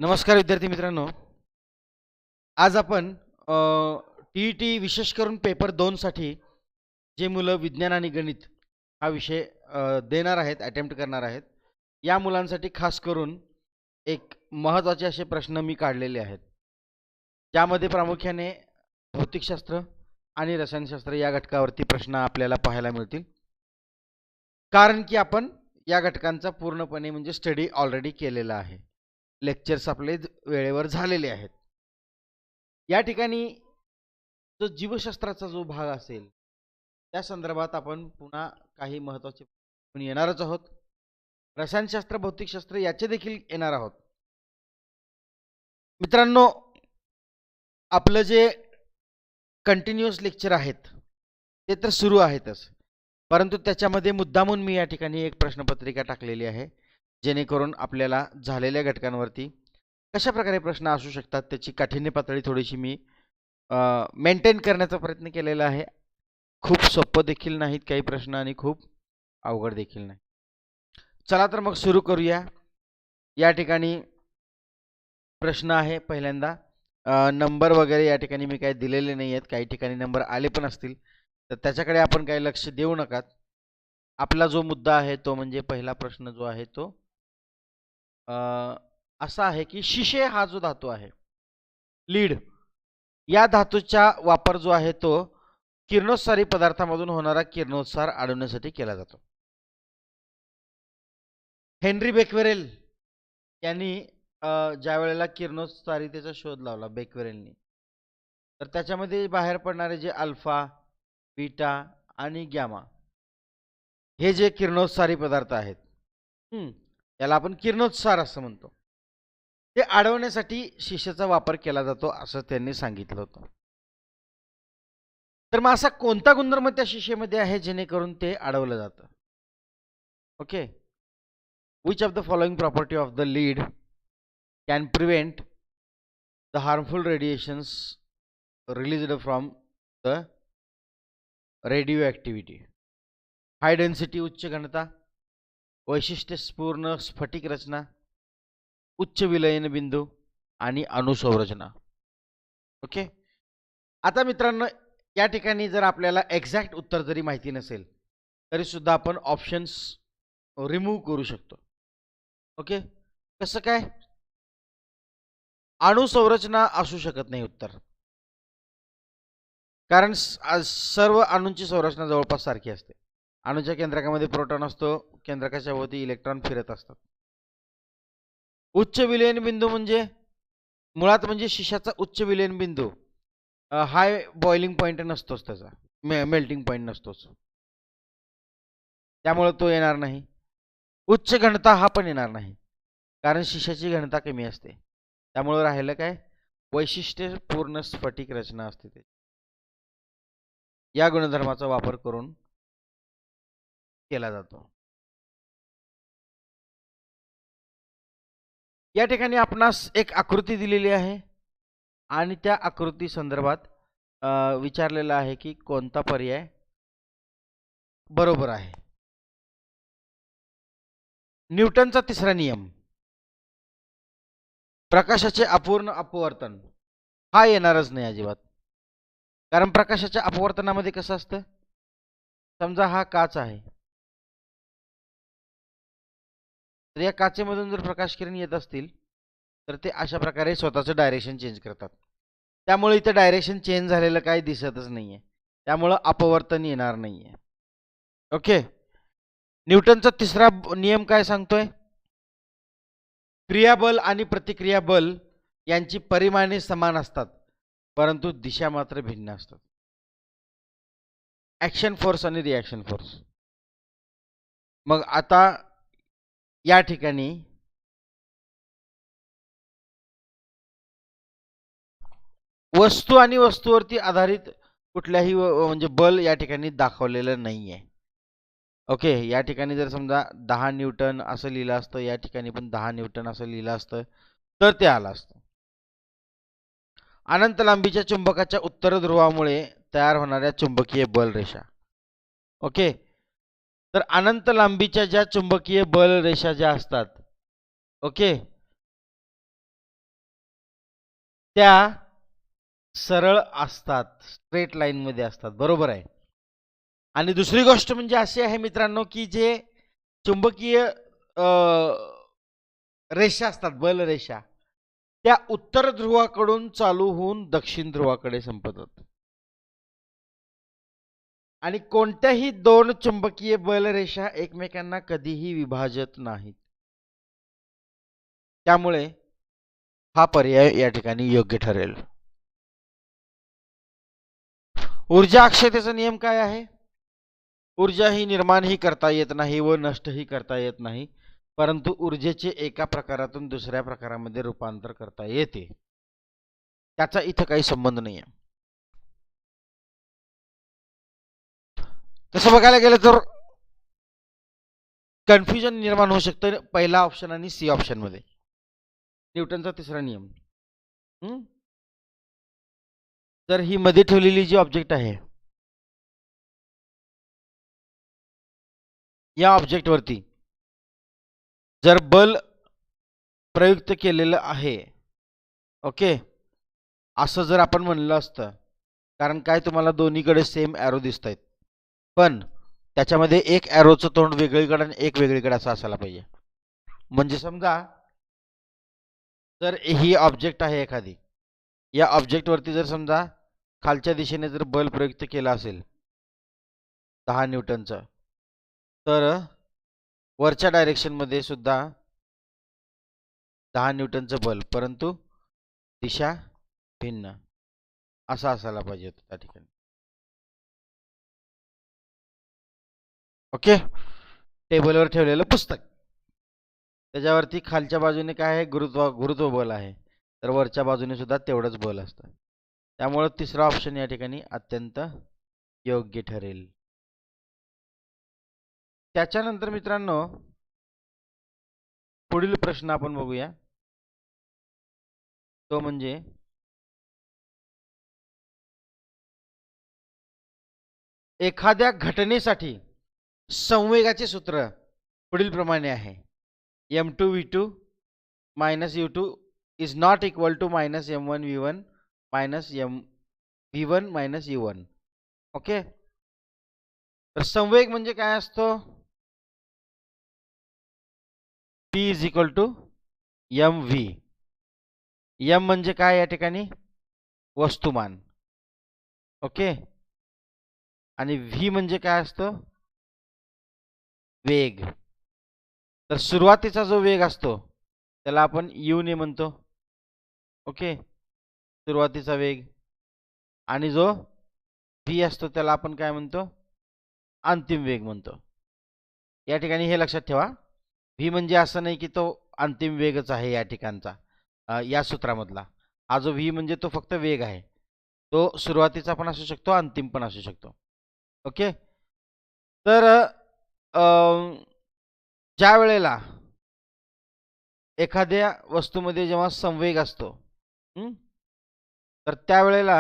नमस्कार विद्यार्थी मित्रांनो. आज आपण टी विशेष करून पेपर 2 साठी जे मुलं विज्ञान आणि गणित हा विषय देणार आहेत, अटेम्प्ट करणार आहेत, या मुलांसाठी खास करून एक महत्त्वाचे असे प्रश्न मी काढलेले आहेत. ज्यामध्ये प्रामुख्याने भौतिकशास्त्र आणि रसायनशास्त्र या घटकावरती प्रश्न आपल्याला पाहायला मिळतील. कारण की आपण या घटकांचा पूर्णपणे म्हणजे स्टडी ऑलरेडी केलेला आहे. लेक्चर्स आपले वेळेवर झालेले आहेत. या ठिकाणी जो जीवशास्त्राचा जो भाग असेल त्या संदर्भात आपण पुन्हा काही महत्त्वाचे प्रश्न येणारच आहोत. रसायनशास्त्र, भौतिकशास्त्र याचे देखील येणार आहोत. मित्रांनो, आपलं जे कंटिन्युअस लेक्चर आहेत ते तर सुरू आहेतच, परंतु त्याच्यामध्ये मुद्दामून मी या ठिकाणी एक प्रश्नपत्रिका टाकलेली आहे, जेणेकरून आपल्याला झालेल्या घटकांवरती कशा प्रकारे प्रश्न असू शकतात त्याची काठिण्य पातळी थोडीशी मी मेंटेन करण्याचा प्रयत्न केलेला आहे. खूप सोपं देखील नाहीत काही प्रश्न आणि खूप अवघड देखील नाही. चला तर मग सुरू करूया. या ठिकाणी प्रश्न आहे पहिल्यांदा. नंबर वगैरे या ठिकाणी मी काही दिलेले नाही आहेत. काही ठिकाणी नंबर आले पण असतील तर त्याच्याकडे आपण काही लक्ष देऊ नका. आपला जो मुद्दा आहे तो म्हणजे पहिला प्रश्न जो आहे तो असा आहे की शिशे हा जो धातू आहे, लीड, या धातूचा वापर जो आहे तो किरणोत्सारी पदार्थामधून होणारा किरणोत्सार अडवण्यासाठी केला जातो. हेनरी बेक्वेरेल यांनी ज्या वेळेला किरणोत्सारितेचा शोध लावला बेक्वेरेलनी, तर त्याच्यामध्ये बाहेर पडणारे जे अल्फा, बीटा आणि गॅमा हे जे किरणोत्सारी पदार्थ आहेत, याला आपण किरणोत्सार असं म्हणतो, ते अडवण्यासाठी शिशेचा वापर केला जातो असं त्यांनी सांगितलं होतं. तर मग असा कोणता गुणधर्म त्या शिशेमध्ये आहे जेणेकरून ते अडवलं जातं? Okay, which of the following property of the lead can prevent the harmful radiations released from the radioactivity? High density उच्च घनता, वैशिष्ट्यपूर्ण स्फटिक रचना, उच्च विलयन बिंदू आणि अणुसंरचना. ओके, आता मित्रांनो, या ठिकाणी जर आपल्याला एक्झॅक्ट उत्तर जरी माहिती नसेल तरी सुद्धा आपण ऑप्शन्स रिमूव्ह करू शकतो. ओके, कसं काय? अणुसंरचना असू शकत नाही उत्तर, कारण सर्व अणूंची संरचना जवळपास सारखी असते. अणूच्या केंद्रकामध्ये प्रोटॉन असतो, केंद्रकाच्या भोवती इलेक्ट्रॉन फिरत असतात. उच्च विलयन बिंदू म्हणजे मुळात म्हणजे शिशाचा उच्च विलयन बिंदू हाय बॉइलिंग पॉइंट नसतोच, त्याचा मेल्टिंग पॉइंट नसतोच, त्यामुळे तो येणार नाही. उच्च घनता हा पण येणार नाही, कारण शिशाची घनता कमी असते. त्यामुळे राहिलं काय? वैशिष्ट्यपूर्ण स्फटिक रचना असते ते. या गुणधर्माचा वापर करून केला जातो. या ठिकाणी आपणास एक आकृती दिलेली आहे आणि त्या आकृती संदर्भात विचारलेलं आहे की कोणता पर्याय बरोबर आहे. न्यूटनचा तिसरा नियम, प्रकाशाचे अपूर्ण अपवर्तन, हा येणारच नाही अजिबात. कारण प्रकाशाच्या अपवर्तनामध्ये कसं असतं, समजा हा काच आहे, तर या काचेमधून जर प्रकाश किरण येत असतील तर ते अशा प्रकारे स्वतःचं डायरेक्शन चेंज करतात. त्यामुळे इथं डायरेक्शन चेंज झालेलं काही दिसतच नाहीये, त्यामुळं अपवर्तन येणार नाहीये. ओके, न्यूटनचा तिसरा नियम काय सांगतोय? क्रियाबल आणि प्रतिक्रिया बल यांची परिमाणे समान असतात, परंतु दिशा मात्र भिन्न असतात. ऍक्शन फोर्स आणि रिॲक्शन फोर्स. मग आता या ठिकाणी वस्तू आणि वस्तूवरती आधारित कुठल्याही म्हणजे बल या ठिकाणी दाखवलेलं नाहीये. ओके, या ठिकाणी जर समजा 10 न्यूटन असं लिहिलं असतं, या ठिकाणी पण 10 न्यूटन असं लिहिलं असतं तर ते आलं असतं. अनंत लांबीच्या चुंबकाच्या उत्तर ध्रुवामुळे तयार होणाऱ्या चुंबकीय बल रेषा. ओके, तर अनंत लांबीच्या ज्या चुंबकीय बल रेषा ज्या असतात, ओके, त्या सरळ असतात, स्ट्रेट लाईन मध्ये असतात, बरोबर आहे. आणि दुसरी गोष्ट म्हणजे अशी आहे मित्रांनो, की जे चुंबकीय रेषा असतात, बल रेषा, त्या उत्तर ध्रुवाकडून चालू होऊन दक्षिण ध्रुवाकडे संपतात. आणि कोणत्याही दोन चुंबकीय बलरेषा एकमेकांना कधीही विभाजत नाहीत. त्यामुळे हा पर्याय या ठिकाणी योग्य ठरेल. ऊर्जा अक्षयतेचा नियम काय आहे? ऊर्जा ही निर्माणही करता येत नाही व नष्टही करता येत नाही, परंतु ऊर्जेचे एका प्रकारातून दुसऱ्या प्रकारामध्ये रूपांतर करता येते. त्याचा इथं काही संबंध नाही आहे. तसं बघायला गेलं तर कन्फ्युजन निर्माण होऊ शकतं पहिला ऑप्शन आणि सी ऑप्शन मध्ये. न्यूटनचा तिसरा नियम. तर ही मध्ये ठेवलेली जी ऑब्जेक्ट आहे, या ऑब्जेक्ट वरती जर बल प्रयुक्त केलेलं आहे, ओके, असं जर आपण म्हणलं असतं, कारण काय तुम्हाला दोन्हीकडे सेम ॲरो दिसत आहेत, पण त्याच्यामध्ये एक ॲरोचं तोंड वेगळीकडे आणि एक वेगळीकडे असं असायला पाहिजे. म्हणजे समजा जर ही ऑब्जेक्ट आहे एखादी, या ऑब्जेक्ट वरती जर समजा खालच्या दिशेने जर बल प्रयुक्त केला असेल 10 न्यूटनचं, तर वरच्या डायरेक्शन मध्ये सुद्धा 10 न्यूटनचं बल, परंतु दिशा भिन्न असा असायला पाहिजे होतं त्या ठिकाणी. ओके. टेबलवर ठेवलेलं पुस्तक, त्याच्यावरती खालच्या बाजूने काय आहे, गुरुत्व बल आहे, तर वरच्या बाजूने सुद्धा तेवढंच बल असतं. त्यामुळे तिसरा ऑप्शन या ठिकाणी अत्यंत योग्य ठरेल. त्याच्यानंतर मित्रांनो पुढील प्रश्न आपण बघूया, तो म्हणजे एखाद्या घटनेसाठी संवेगाचे सूत्र पुढील प्रमाणे आहे. m2v2 minus u2 is not equal to minus m1v1 minus v1 minus u1. Okay. तर संवेग म्हणजे काय असतो? p is equal to mv. m म्हणजे काय या ठिकाणी? वस्तुमान. ओके. आणि v म्हणजे काय असतो? वेग. तर सुरुवातीचा जो वेग असतो त्याला आपण u ने म्हणतो. ओके, सुरुवातीचा वेग. आणि जो v असतो त्याला आपण काय म्हणतो? अंतिम वेग म्हणतो. या ठिकाणी हे लक्षात ठेवा, v म्हणजे असं नाही की तो अंतिम वेगच आहे या ठिकाणचा, या सूत्रामधला. हा जो v म्हणजे तो फक्त वेग आहे, तो सुरुवातीचा पण असू शकतो, अंतिम पण असू शकतो. ओके. तर ज्या वेळेला एखाद्या वस्तूमध्ये जेव्हा संवेग असतो, तर त्यावेळेला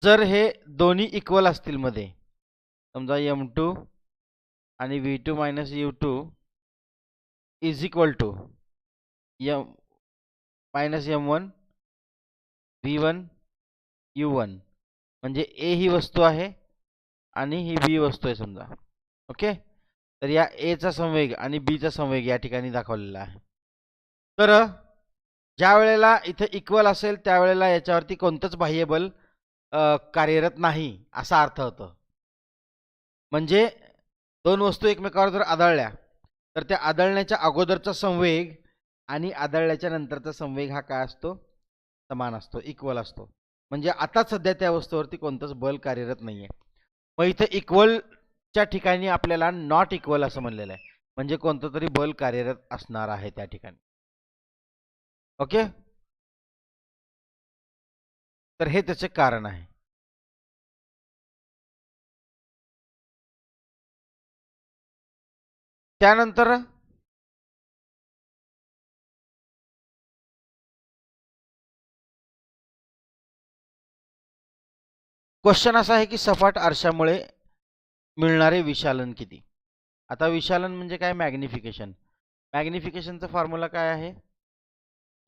जर हे दोन्ही इक्वल असतील मध्ये, समजा m2 आणि v2 minus u2 is equal to m minus m1 v1 u1, म्हणजे a ही वस्तू आहे आणि ही b वस्तू आहे समजा. ओके. तर या a चा संवेग आणि b चा संवेग या ठिकाणी दाखवलेला आहे. तर ज्या वेळेला इथे इक्वल असेल त्यावेळेला याच्यावरती कोणतंच बाह्य बल कार्यरत नाही असा अर्थ होतो. म्हणजे दोन वस्तू एकमेकावर जर आदळल्या तर त्या आदळण्याच्या अगोदरचा संवेग आणि आदळल्याच्या नंतरचा संवेग हा काय असतो? समान असतो, इक्वल असतो. म्हणजे आता सध्या त्या वस्तूवरती कोणतंच बल कार्यरत नाहीये. मग इथे इक्वलच्या ठिकाणी आपल्याला नॉट इक्वल असं म्हणलेलं आहे, म्हणजे कोणतं तरी बल कार्यरत असणार आहे त्या ठिकाणी. ओके. तर हे त्याचे कारण आहे. त्यानंतर क्वेश्चन असा आहे की सपाट आरशामुळे मिळणारे विशालन किती? आता विशालन म्हणजे काय? मॅग्निफिकेशन. मॅग्निफिकेशनचा फॉर्म्युला काय आहे?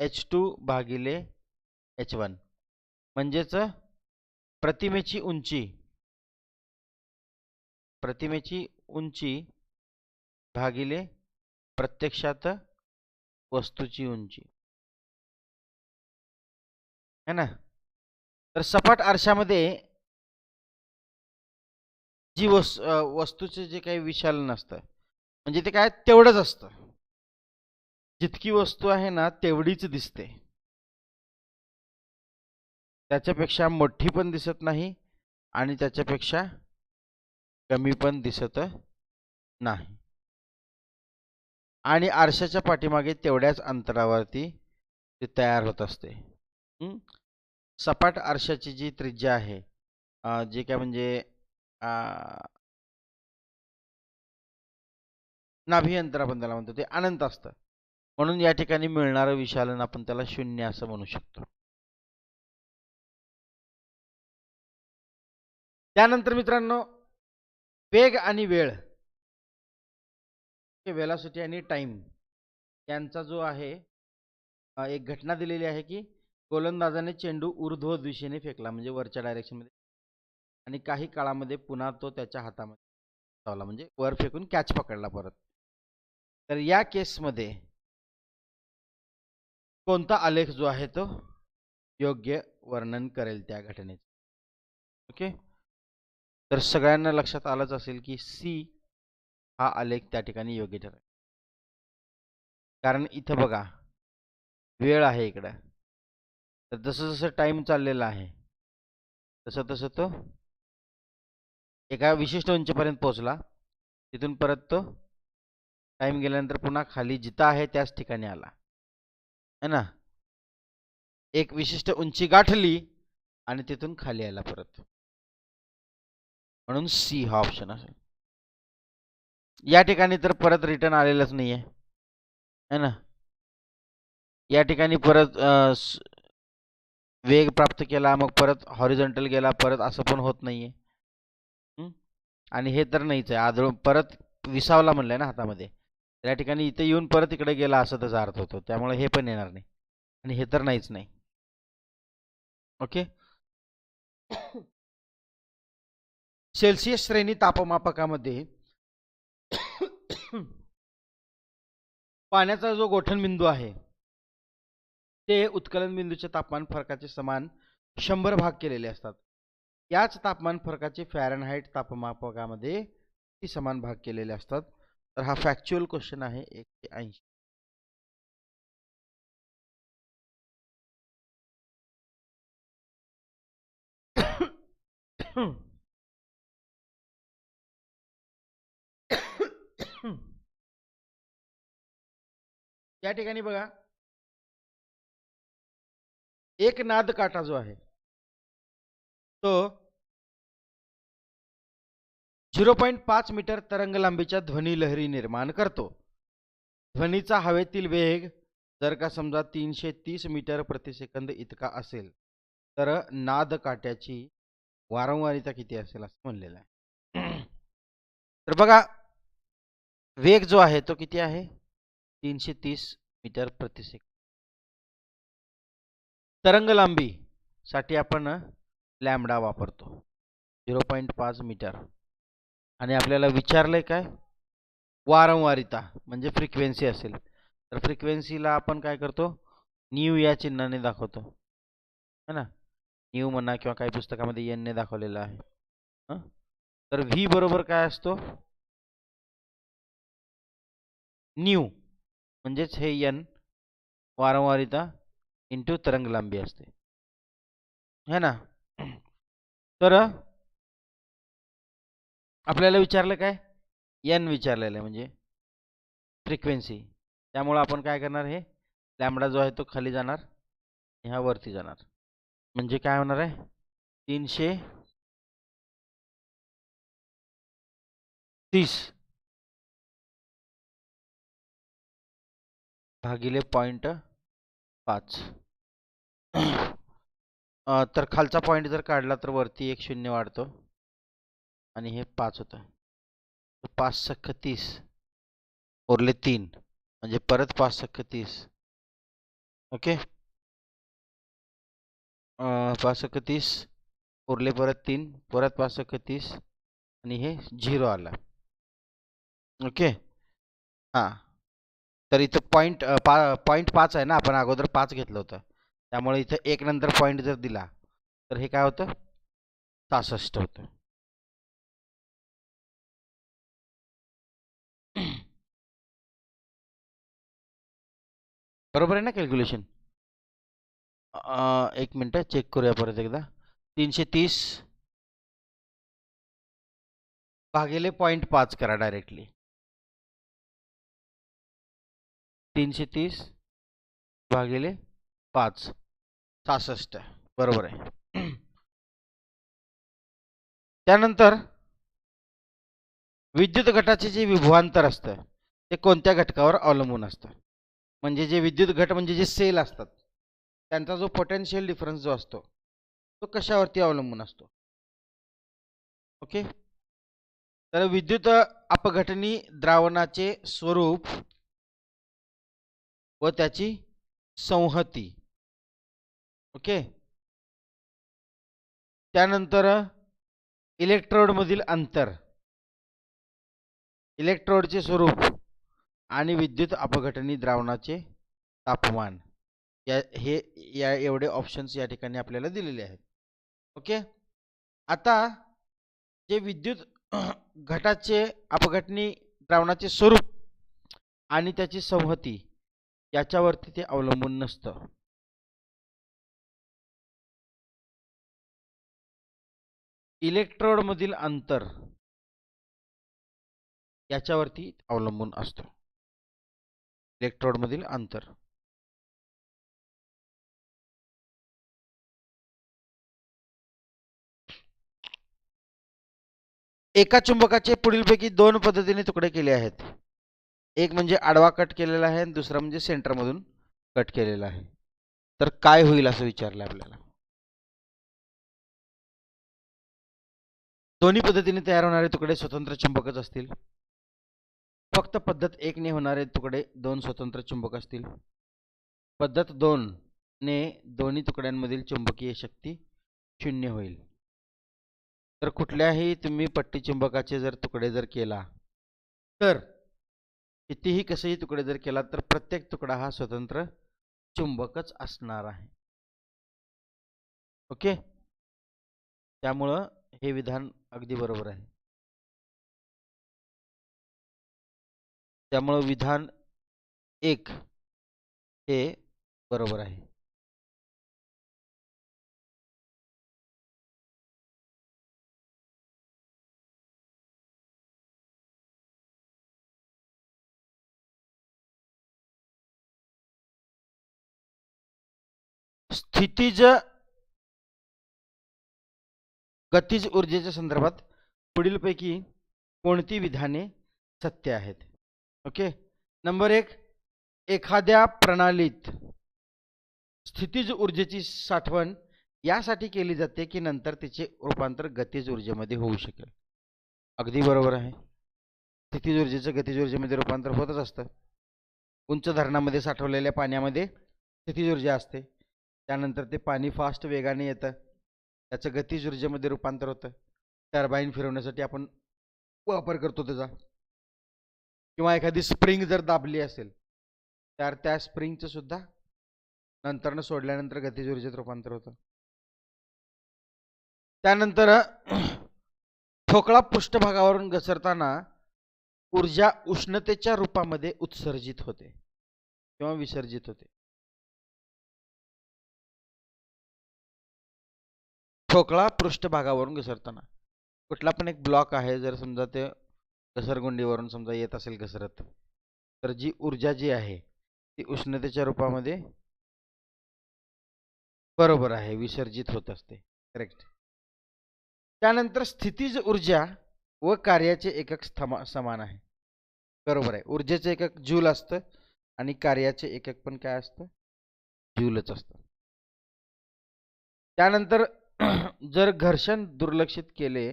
H2 भागिले H1 म्हणजेच प्रतिमेची उंची भागिले प्रत्यक्षात वस्तूची उंची है ना. तर सपाट आरशामध्ये जी वस्तूचे जे काही विशालन असतं म्हणजे ते काय तेवढंच असतं. जितकी वस्तू आहे ना तेवढीच दिसते. त्याच्यापेक्षा मोठी पण दिसत नाही आणि त्याच्यापेक्षा कमी पण दिसत नाही. आणि आरशाच्या पाठीमागे तेवढ्याच अंतरावरती ते तयार होत असते. सपाट आरशाची जी त्रिज्या आहे जे काय म्हणजे नाभी अंतर आपण त्याला म्हणतो ते अनंत असतं. म्हणून या ठिकाणी मिळणारं विशालन आपण त्याला शून्य असं म्हणू शकतो. त्यानंतर मित्रांनो वेग आणि वेळ, वेलॉसिटी आणि टाइम यांचा जो आहे एक घटना दिलेली आहे की गोलंदाजाने चेंडू ऊर्ध्व दिशेने फेकला म्हणजे वरच्या डायरेक्शन मध्ये आणि काही काळामध्ये पुन्हा तो त्याच्या हातामध्ये लावला म्हणजे वर फेकून कॅच पकडला परत. तर या केसमध्ये कोणता आलेख जो आहे तो योग्य वर्णन करेल त्या घटनेचे? ओके, तर सगळ्यांना लक्षात आलंच असेल की सी हा आलेख त्या ठिकाणी योग्य ठरेल. कारण इथं बघा वेळ आहे इकडं, तर जसं जसं टाइम चाललेला आहे तसं तसं तो एका विशिष्ट उंचीपर्यंत पोहोचला. तिथून परत तो टाइम गेल्यानंतर पुन्हा खाली जिथं आहे त्याच ठिकाणी आला है ना. एक विशिष्ट उंची गाठली आणि तिथून खाली आला परत. म्हणून सी हा ऑप्शन असेल. या ठिकाणी तर परत रिटर्न आलेलंच नाहीये है ना. या ठिकाणी परत वेग प्राप्त केला मग परत हॉरिझॉन्टल गेला परत असं पण होत नाहीये. आणि हे तर नाहीच आहे. आदळून परत विसावला म्हणलंय ना हातामध्ये, त्या ठिकाणी इथे येऊन परत इकडे गेला असं त्याचा अर्थ होतो. त्यामुळे हे पण येणार नाही आणि हे तर नाहीच नाही. ओके, सेल्सिअस श्रेणी तापमापकामध्ये पाण्याचा जो गोठण बिंदू आहे ते उत्कलन बिंदूच्या तापमान फरकाचे समान 100 भाग केलेले असतात. याच तापमान फरकाचे फॅरनहाइट तापमापकामध्ये ती समान भाग केलेले असतात. तर हा फॅक्च्युअल क्वेश्चन आहे 180. या ठिकाणी बघा एक नाद काटा जो आहे तो 0.5 मीटर तरंग लांबीच्या ध्वनी लहरी निर्माण करतो. ध्वनीचा हवेतील वेग जर का समजा 330 मीटर प्रति सेकंद इतका असेल तर नाद काट्याची वारंवारिता किती असेल असं म्हणलेलं आहे. तर बघा वेग जो आहे तो किती आहे 330 मीटर प्रति सेकंद. तरंग लांबी साठी आपण लॅम्बडा वापरतो 0.5 मीटर आणि आपल्याला विचारलंय काय वारंवारिता म्हणजे फ्रिक्वेन्सी असेल तर फ्रिक्वेन्सीला आपण काय करतो न्यू या चिन्हाने दाखवतो है ना. न्यू म्हणा किंवा काही पुस्तकामध्ये एन ने दाखवलेलं आहे. तर व्ही बरोबर काय असतो न्यू म्हणजेच हे एन वारंवारिता इंटू तरंग लांबी असते है ना. तर आपल्याला विचारलं काय एन विचारलेलं आहे म्हणजे फ्रिक्वेन्सी. त्यामुळे आपण काय करणार हे लॅम्बडा जो आहे तो खाली जाणार ह्या वरती जाणार म्हणजे काय होणार आहे 330 भागिले 0.5. तर खालचा पॉईंट जर काढला तर वरती एक शून्य वाढतो आणि हे 5 होतं. 5 सख्ख 30 उरले 3 म्हणजे परत 5 सक्क 30. ओके. 5 सक्क 30, उरले परत 3, परत 5 सक्क 30 आणि हे 0 आला. ओके. हां. तर इथं पॉईंट 5 आहे ना, आपण अगोदर 5 घेतलं होतं, त्यामुळे इथं 1 नंतर पॉईंट जर दिला तर हे काय होतं, 66 होतं. बरोबर आहे ना कॅल्क्युलेशन? एक मिनटं चेक करूया परत एकदा. 330 भागिले 0.5 करा डायरेक्टली. 330 भागिले 5, 66. बरोबर आहे. त्यानंतर विद्युत घटाचे जे विभवांतर असतं ते कोणत्या घटकावर अवलंबून असतं. म्हणजे जे विद्युत घट म्हणजे जे सेल असतात त्यांचा जो पोटेन्शियल डिफरन्स जो असतो तो कशावरती अवलंबून असतो. ओके. तर विद्युत अपघटनी द्रावणाचे स्वरूप व त्याची संहती. ओके. त्यानंतर इलेक्ट्रोडमधील अंतर, इलेक्ट्रोडचे स्वरूप आणि विद्युत अपघटनी द्रावणाचे तापमान, या एवढे ऑप्शन्स या ठिकाणी आपल्याला दिलेले आहेत. ओके. आता जे विद्युत घटाचे अपघटनी द्रावणाचे स्वरूप आणि त्याची संहती याच्यावरती ते अवलंबून नसतं. इलेक्ट्रोडमधील अंतर याच्यावरती अवलंबून असतो. इलेक्ट्रोडमधील अंतर. एका चुंबकाचे पुढीलपैकी 2 पद्धतीने तुकडे केले आहेत. एक म्हणजे आडवा कट केलेला आहे आणि दुसरा म्हणजे सेंटरमधून कट केलेला आहे. तर काय होईल असं विचारलं आपल्याला. दोन्ही पद्धतीने तयार होणारे तुकडे स्वतंत्र चुंबकच असतील. फक्त पद्धत 1 ने होणारे तुकडे 2 स्वतंत्र चुंबक असतील. पद्धत 2 ने दोन्ही तुकड्यांमधील चुंबकीय शक्ती 0 होईल. तर कुठल्याही तुम्ही पट्टी चुंबकाचे जर तुकडे जर केला तर कितीही कसेही तुकडे जर केला तर प्रत्येक तुकडा हा स्वतंत्र चुंबकच असणार आहे. ओके. त्यामुळं हे विधान अगदी बरोबर आहे. त्यामुळं विधान 1 हे बरोबर आहे. स्थितीज गतिज ऊर्जेच्या संदर्भात पुढीलपैकी कोणती विधाने सत्य आहेत. ओके. नंबर 1, एखाद्या प्रणालीत स्थितीज ऊर्जेची साठवण यासाठी केली जाते की नंतर तिचे रूपांतर गतिज ऊर्जेमध्ये होऊ शकेल. अगदी बरोबर आहे. स्थितीज ऊर्जेचं गतिज ऊर्जेमध्ये रूपांतर होतच असतं. उंच धरणामध्ये साठवलेल्या पाण्यामध्ये स्थितीज ऊर्जा असते. त्यानंतर ते पाणी फास्ट वेगाने येतं, त्याचं गतिज ऊर्जेमध्ये रूपांतर होतं. टर्बाईन फिरवण्यासाठी आपण वापर करतो त्याचा. किंवा एखादी स्प्रिंग जर दाबली असेल तर त्या स्प्रिंगचं सुद्धा नंतरनं सोडल्यानंतर गतिज ऊर्जेत रूपांतर होतं. त्यानंतर ठोकळा पृष्ठभागावरून घसरताना ऊर्जा उष्णतेच्या रूपामध्ये उत्सर्जित होते किंवा विसर्जित होते. ठोकळा पृष्ठभागावरून घसरताना कुठला पण एक ब्लॉक आहे, जर समजा ते घसरगुंडीवरून समजा येत असेल घसरत, तर जी ऊर्जा जी आहे ती उष्णतेच्या रूपामध्ये बरोबर आहे विसर्जित होत असते. करेक्ट. त्यानंतर स्थितीज ऊर्जा व कार्याचे एकक समान आहे. बरोबर आहे. ऊर्जेचे एकक जूल असतं आणि कार्याचे एकक पण काय असतं, जूलच असतं. त्यानंतर जर घर्षण दुर्लक्षित केले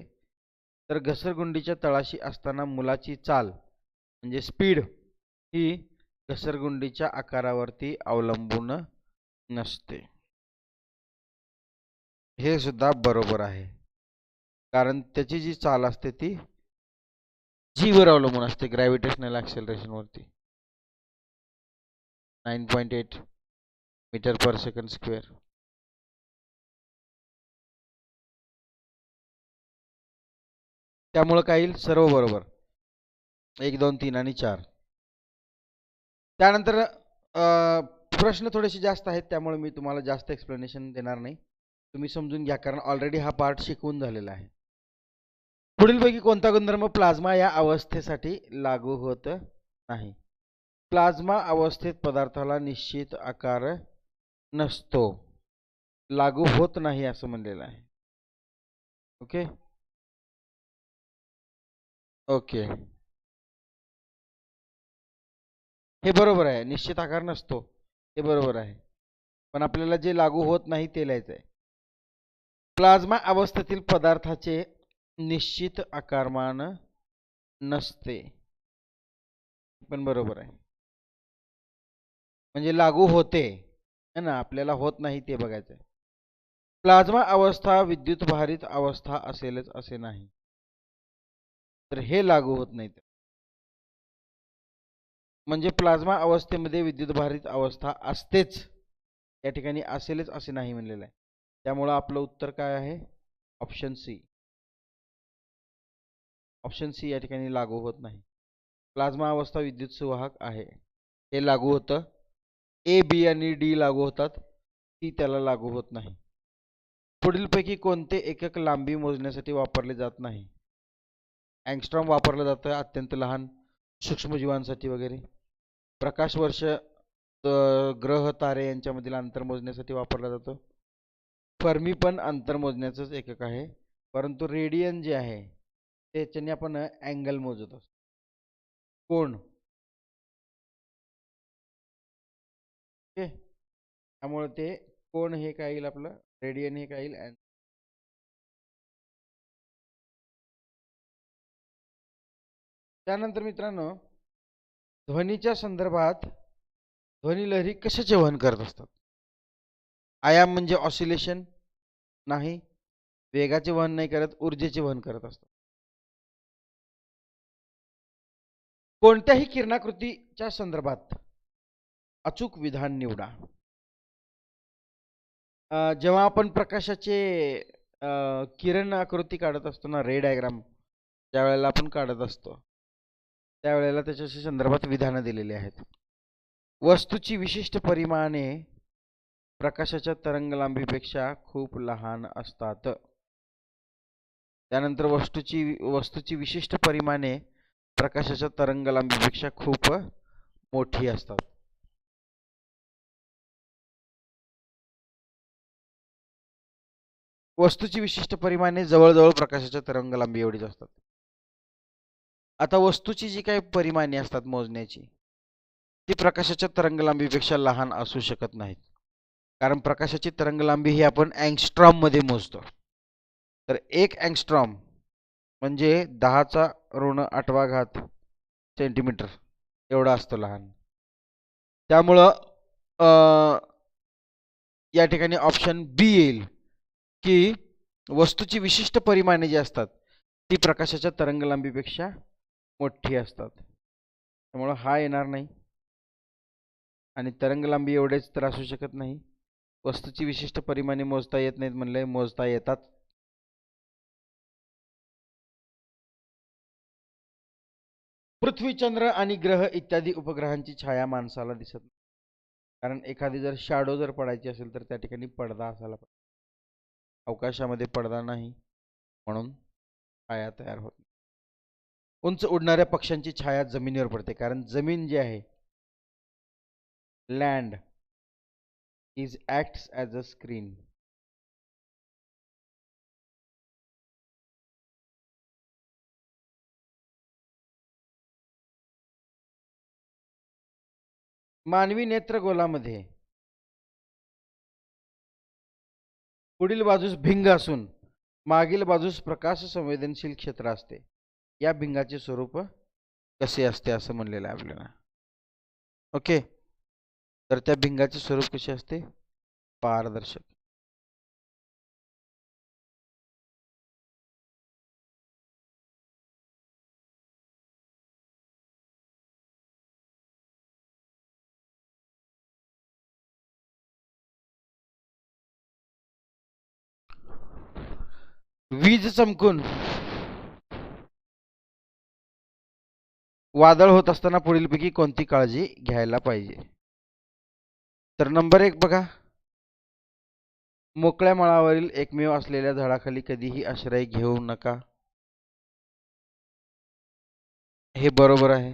तर घसरगुंडीच्या तळाशी असताना मुलाची चाल म्हणजे स्पीड ही घसरगुंडीच्या आकारावरती अवलंबून नसते. हे सुद्धा बरोबर आहे, कारण त्याची जी चाल असते ती जी वर अवलंबून असते, ग्रॅव्हिटेशनल ॲक्सेलरेशन वरती. 9.8 मीटर पर सेकंड स्क्वेअर. त्यामुळे काय येईल? सर्व बरोबर. 1, 2, 3 आणि 4. त्यानंतर प्रश्न थोडेसे जास्त आहेत, त्यामुळे मी तुम्हाला जास्त एक्सप्लेनेशन देणार नाही. तुम्ही समजून घ्या, कारण ऑलरेडी हा पार्ट शिकवून झालेला आहे. पुढीलपैकी कोणता गुणधर्म प्लाझ्मा या अवस्थेसाठी लागू होत नाही? प्लाझ्मा अवस्थेत पदार्थाला निश्चित आकार नसतो, लागू होत नाही असं म्हणलेलं आहे. ओके ओके, हे बरोबर आहे. निश्चित आकार नसतो हे बरोबर आहे, पण आपल्याला जे लागू होत नाही ते लिहायचं आहे. प्लाझ्मा अवस्थेतील पदार्थाचे निश्चित आकारमान नसते, पण बरोबर आहे. म्हणजे लागू होते है ना, आपल्याला होत नाही ते बघायचं आहे. प्लाझ्मा अवस्था विद्युत भारित अवस्था असेलच असे नाही, तर हे लागू होत नाही. म्हणजे प्लाझ्मा अवस्थेमध्ये विद्युत भारित अवस्था असतेच, या ठिकाणी असेलच असे नाही म्हणलेलं आहे. त्यामुळे आपलं उत्तर काय आहे? Option C. ऑप्शन सी या ठिकाणी लागू होत नाही. प्लाझ्मा अवस्था विद्युत सुवाहक आहे, हे लागू होतं. ए, बी आणि डी लागू होतात, ती त्याला लागू होत नाही. पुढीलपैकी कोणते एकक लांबी मोजण्यासाठी वापरले जात नाही? अँगस्ट्रॉम वापरलं जातं अत्यंत लहान सूक्ष्मजीवांसाठी वगैरे. प्रकाश वर्ष, ग्रह तारे यांच्यामधील अंतर मोजण्यासाठी वापरला जातो. फर्मी पण अंतर मोजण्याचंच एकक आहे, परंतु रेडियन जे आहे त्याच्याने आपण अँगल मोजत असतो, कोण. ओके, त्यामुळे ते कोण हे काय येईल आपलं, रेडियन हे काय येईल. त्यानंतर मित्रांनो, ध्वनीच्या संदर्भात ध्वनिलहरी कशाचे वहन करत असतात? आयाम म्हणजे ऑसिलेशन नाही, वेगाचे वहन नाही करत, ऊर्जेचे वहन करत असतात. कोणत्याही किरणाकृतीच्या संदर्भात अचूक विधान निवडा. जेव्हा आपण प्रकाशाचे किरण आकृती काढत असतो ना, रे डायग्राम ज्यावेळेला आपण काढत असतो त्यावेळेला त्याच्याशी संदर्भात विधानं दिलेली आहेत. वस्तूची विशिष्ट परिमाणे प्रकाशाच्या तरंगलांबीपेक्षा खूप लहान असतात. त्यानंतर वस्तूची विशिष्ट परिमाणे प्रकाशाच्या तरंगलांबीपेक्षा खूप मोठी असतात. वस्तूची विशिष्ट परिमाणे जवळजवळ प्रकाशाच्या तरंगलांबी एवढीच असतात. आता वस्तूची जी काही परिमाणे असतात मोजण्याची, ती प्रकाशाच्या तरंगलांबीपेक्षा लहान असू शकत नाहीत, कारण प्रकाशाची तरंगलांबी ही आपण अँगस्ट्रॉम मध्ये मोजतो. तर 1 अँगस्ट्रॉम म्हणजे 10⁻⁸ सेंटीमीटर एवढा असतो लहान. त्यामुळं या ठिकाणी ऑप्शन बी येईल की वस्तूची विशिष्ट परिमाणे जी असतात ती प्रकाशाच्या तरंगलांबीपेक्षा मोठी असतात. त्यामुळं हा येणार नाही, आणि तरंगलांबी एवढेच तर असू शकत नाही. वस्तूची विशिष्ट परिमाणे मोजता येत नाहीत म्हणले, मोजता येतात. पृथ्वी, चंद्र आणि ग्रह इत्यादी उपग्रहांची छाया माणसाला दिसत नाही, कारण एखादी जर शॅडो जर पडायची असेल तर त्या ठिकाणी पडदा असायला पाहिजे. अवकाशामध्ये पडदा नाही, म्हणून छाया तयार होत नाही. उंच उडणाऱ्या पक्ष्यांची छाया जमिनीवर पडते, कारण जमीन जी आहे, land is acts as a screen. मानवी नेत्रगोलामध्ये पुढील बाजूस भिंग असून मागील बाजूस प्रकाश संवेदनशील क्षेत्र असते. या भिंगाचे स्वरूप कसे असते असं म्हणलेलं आहे आपल्याला. ओके, तर त्या भिंगाचे स्वरूप कसे असते? पारदर्शक. वीज चमकून वादळ होत असताना पुढीलपैकी कोणती काळजी घ्यायला पाहिजे? तर नंबर 1 बघा, मोकळ्या माळावरील एकमेव असलेल्या झाडाखाली कधीही आश्रय घेऊ नका. हे बरोबर आहे.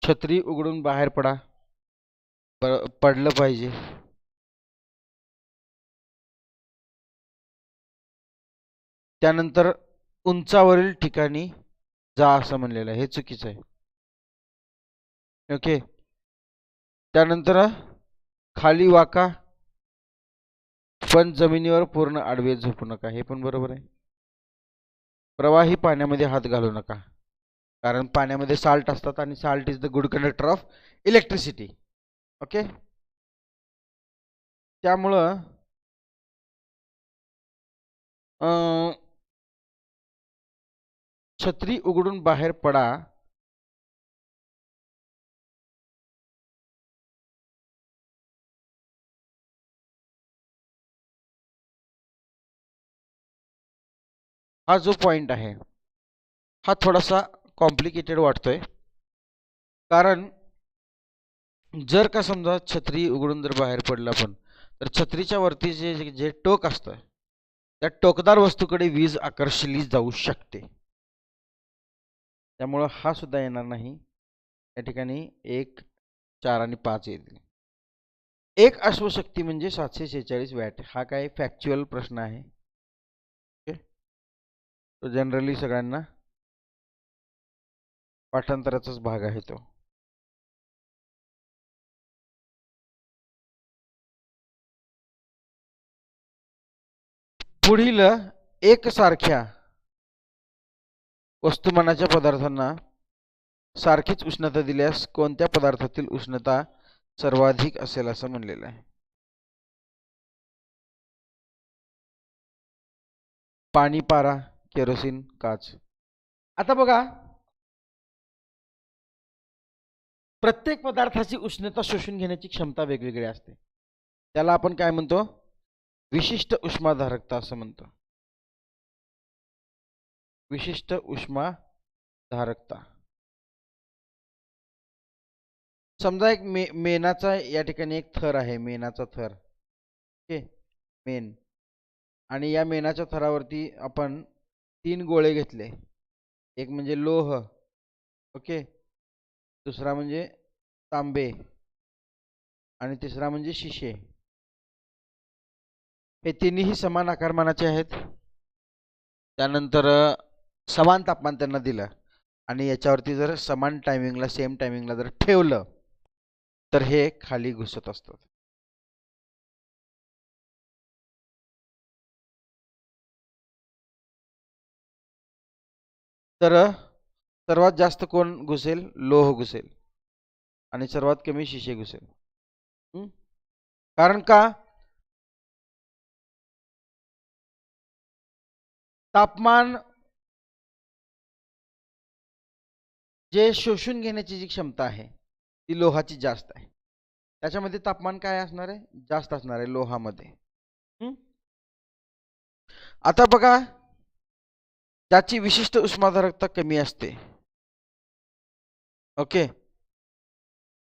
छत्री उघडून बाहेर पडा. पडलं पाहिजे. त्यानंतर उंचावरील ठिकाणी जा असं म्हणलेलं आहे, हे चुकीचं आहे. ओके, त्यानंतर खाली वाका पण जमिनीवर पूर्ण आडवे झोपू नका, हे पण बरोबर आहे. प्रवाही पाण्यामध्ये हात घालू नका, कारण पाण्यामध्ये साल्ट असतात आणि salt is the good conductor of electricity. Okay, त्यामुळं छत्री उघडून बाहेर पडा. हा जो पॉइंट आहे हा थोडासा कॉम्प्लिकेटेड वाटतोय, कारण जर का समजा छत्री उघडून जर बाहेर पडला आपण, तर छत्रीच्या वरती जे जे टोक असतं त्या टोकदार वस्तूकडे वीज आकर्षली जाऊ शकते. त्यामुळं हा सुद्धा येणार नाही. या ठिकाणी 1, 4 आणि 5 येतील. एक अश्वशक्ती म्हणजे 746 वॅट. हा काय फॅक्च्युअल प्रश्न आहे. ओके, तो जनरली सगळ्यांना पाठांतराचाच भाग आहे तो. पुढील एकसारख्या वस्तुमानाच्या पदार्थांना सारखीच उष्णता दिल्यास कोणत्या पदार्थातील उष्णता सर्वाधिक असेल असं म्हणलेलं आहे? पाणी, पारा, केरोसिन, काच. आता बघा, प्रत्येक पदार्थाची उष्णता शोषून घेण्याची क्षमता वेगवेगळी असते. त्याला आपण काय म्हणतो? विशिष्ट उष्माधारकता असं म्हणतो. विशिष्ट उष्माधारकता. समजा एक मेणाचा या ठिकाणी एक थर आहे, मेणाचा थर. ओके, मेण. आणि या मेणाच्या थरावरती आपण 3 गोळे घेतले. एक म्हणजे लोह, ओके, दुसरा म्हणजे तांबे आणि तिसरा म्हणजे शिशे. हे तिन्ही समान आकारमानाचे आहेत. त्यानंतर समान तापमान त्यांना दिलं आणि याच्यावरती जर समान टायमिंगला, सेम टायमिंगला जर ठेवलं तर हे खाली घुसत असतात. तर सर्वात जास्त कोण घुसेल? लोह घुसेल आणि सर्वात कमी शिशे घुसेल. कारण का? तापमान जे शोषून घेण्याची जी क्षमता आहे ती लोहाची जास्त आहे. त्याच्यामध्ये तापमान काय असणार आहे? जास्त असणार आहे लोहामध्ये. आता बघा, ज्याची विशिष्ट उष्माधारकता कमी असते, ओके,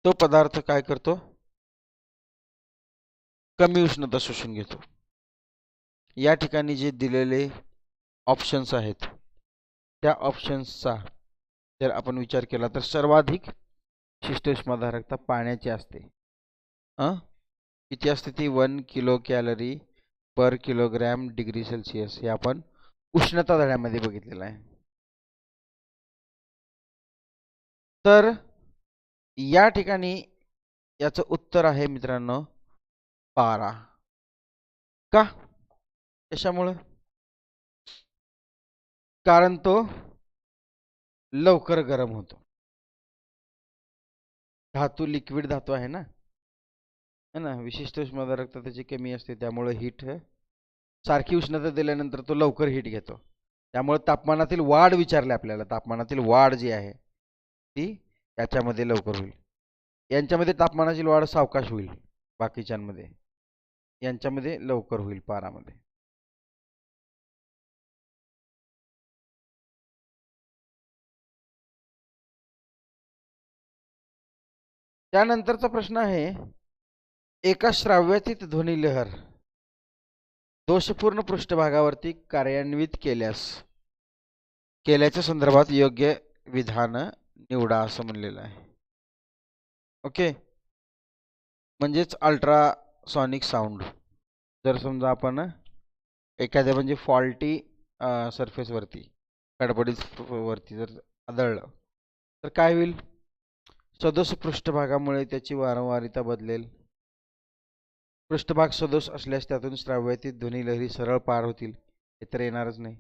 तो पदार्थ काय करतो? कमी उष्णता शोषून घेतो. या ठिकाणी जे दिलेले ऑप्शन्स आहेत त्या ऑप्शन्सचा जर आपण विचार केला तर सर्वाधिक विशिष्ट उष्माधारकता पाण्याची असते. किती असते ती? 1 किलो कॅलरी पर किलोग्रॅम डिग्री सेल्सिअस. हे आपण उष्णता धड्यामध्ये बघितलेलं आहे. तर या ठिकाणी याचं उत्तर आहे मित्रांनो पारा. का? कशामुळे? कारण तो लवकर गरम होतो. धातू लिक्विड धातू आहे ना, है ना, विशिष्ट उष्णतारकता त्याची कमी असते, त्यामुळे हीट सारखी उष्णता दिल्यानंतर तो लवकर हीट घेतो. त्यामुळे तापमानातील वाढ विचारली आपल्याला, तापमानातील वाढ जी आहे ती याच्यामध्ये लवकर होईल. यांच्यामध्ये तापमानाची वाढ सावकाश होईल, बाकीच्यांमध्ये यांच्यामध्ये लवकर होईल पारामध्ये. त्यानंतरचा प्रश्न आहे, एका श्राव्यातीत ध्वनी लहर दोषपूर्ण पृष्ठभागावरती कार्यान्वित केल्याच्या संदर्भात योग्य विधान निवडा असं म्हणलेलं आहे. ओके, म्हणजेच अल्ट्रासॉनिक साऊंड. जर समजा आपण एखाद्या म्हणजे फॉल्टी सरफेसवरती, खडबडीत वरती जर आदळलं तर काय होईल? सदोष पृष्ठभागामुळे त्याची वारंवारिता बदलेल. पृष्ठभाग सदोष असल्यास त्यातून श्राव्यातीत ध्वनिलहरी सरळ पार होतील, हे तर येणारच नाही.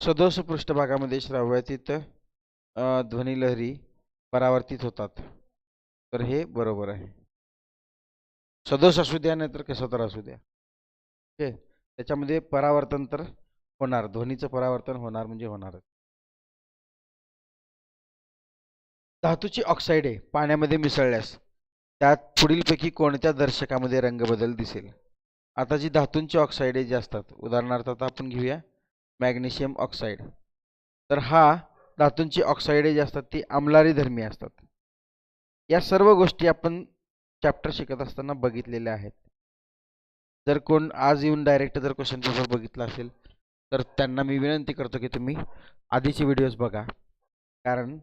सदोष पृष्ठभागामध्ये श्राव्यातीत ध्वनिलहरी परावर्तित होतात, तर हे बरोबर आहे. सदोष असू द्या नाही तर कसं तर असू द्या, ओके, त्याच्यामध्ये परावर्तन तर होणार, ध्वनीचं परावर्तन होणार म्हणजे होणारच. धातूची ऑक्साईडे पाण्यामध्ये मिसळल्यास त्यात पुढीलपैकी कोणत्या दर्शकामध्ये रंगबदल दिसेल? आता जी धातूंची ऑक्साईडे जे असतात, उदाहरणार्थ आता आपण घेऊया मॅग्नेशियम ऑक्साईड. तर हा धातूंची ऑक्साईडे जी असतात ती आम्लारी धर्मी असतात. या सर्व गोष्टी आपण चॅप्टर शिकत असताना बघितलेल्या आहेत. जर कोण आज येऊन डायरेक्ट जर क्वेश्चन पेपर बघितला असेल तर त्यांना मी विनंती करतो की तुम्ही आधीचे व्हिडिओज बघा, कारण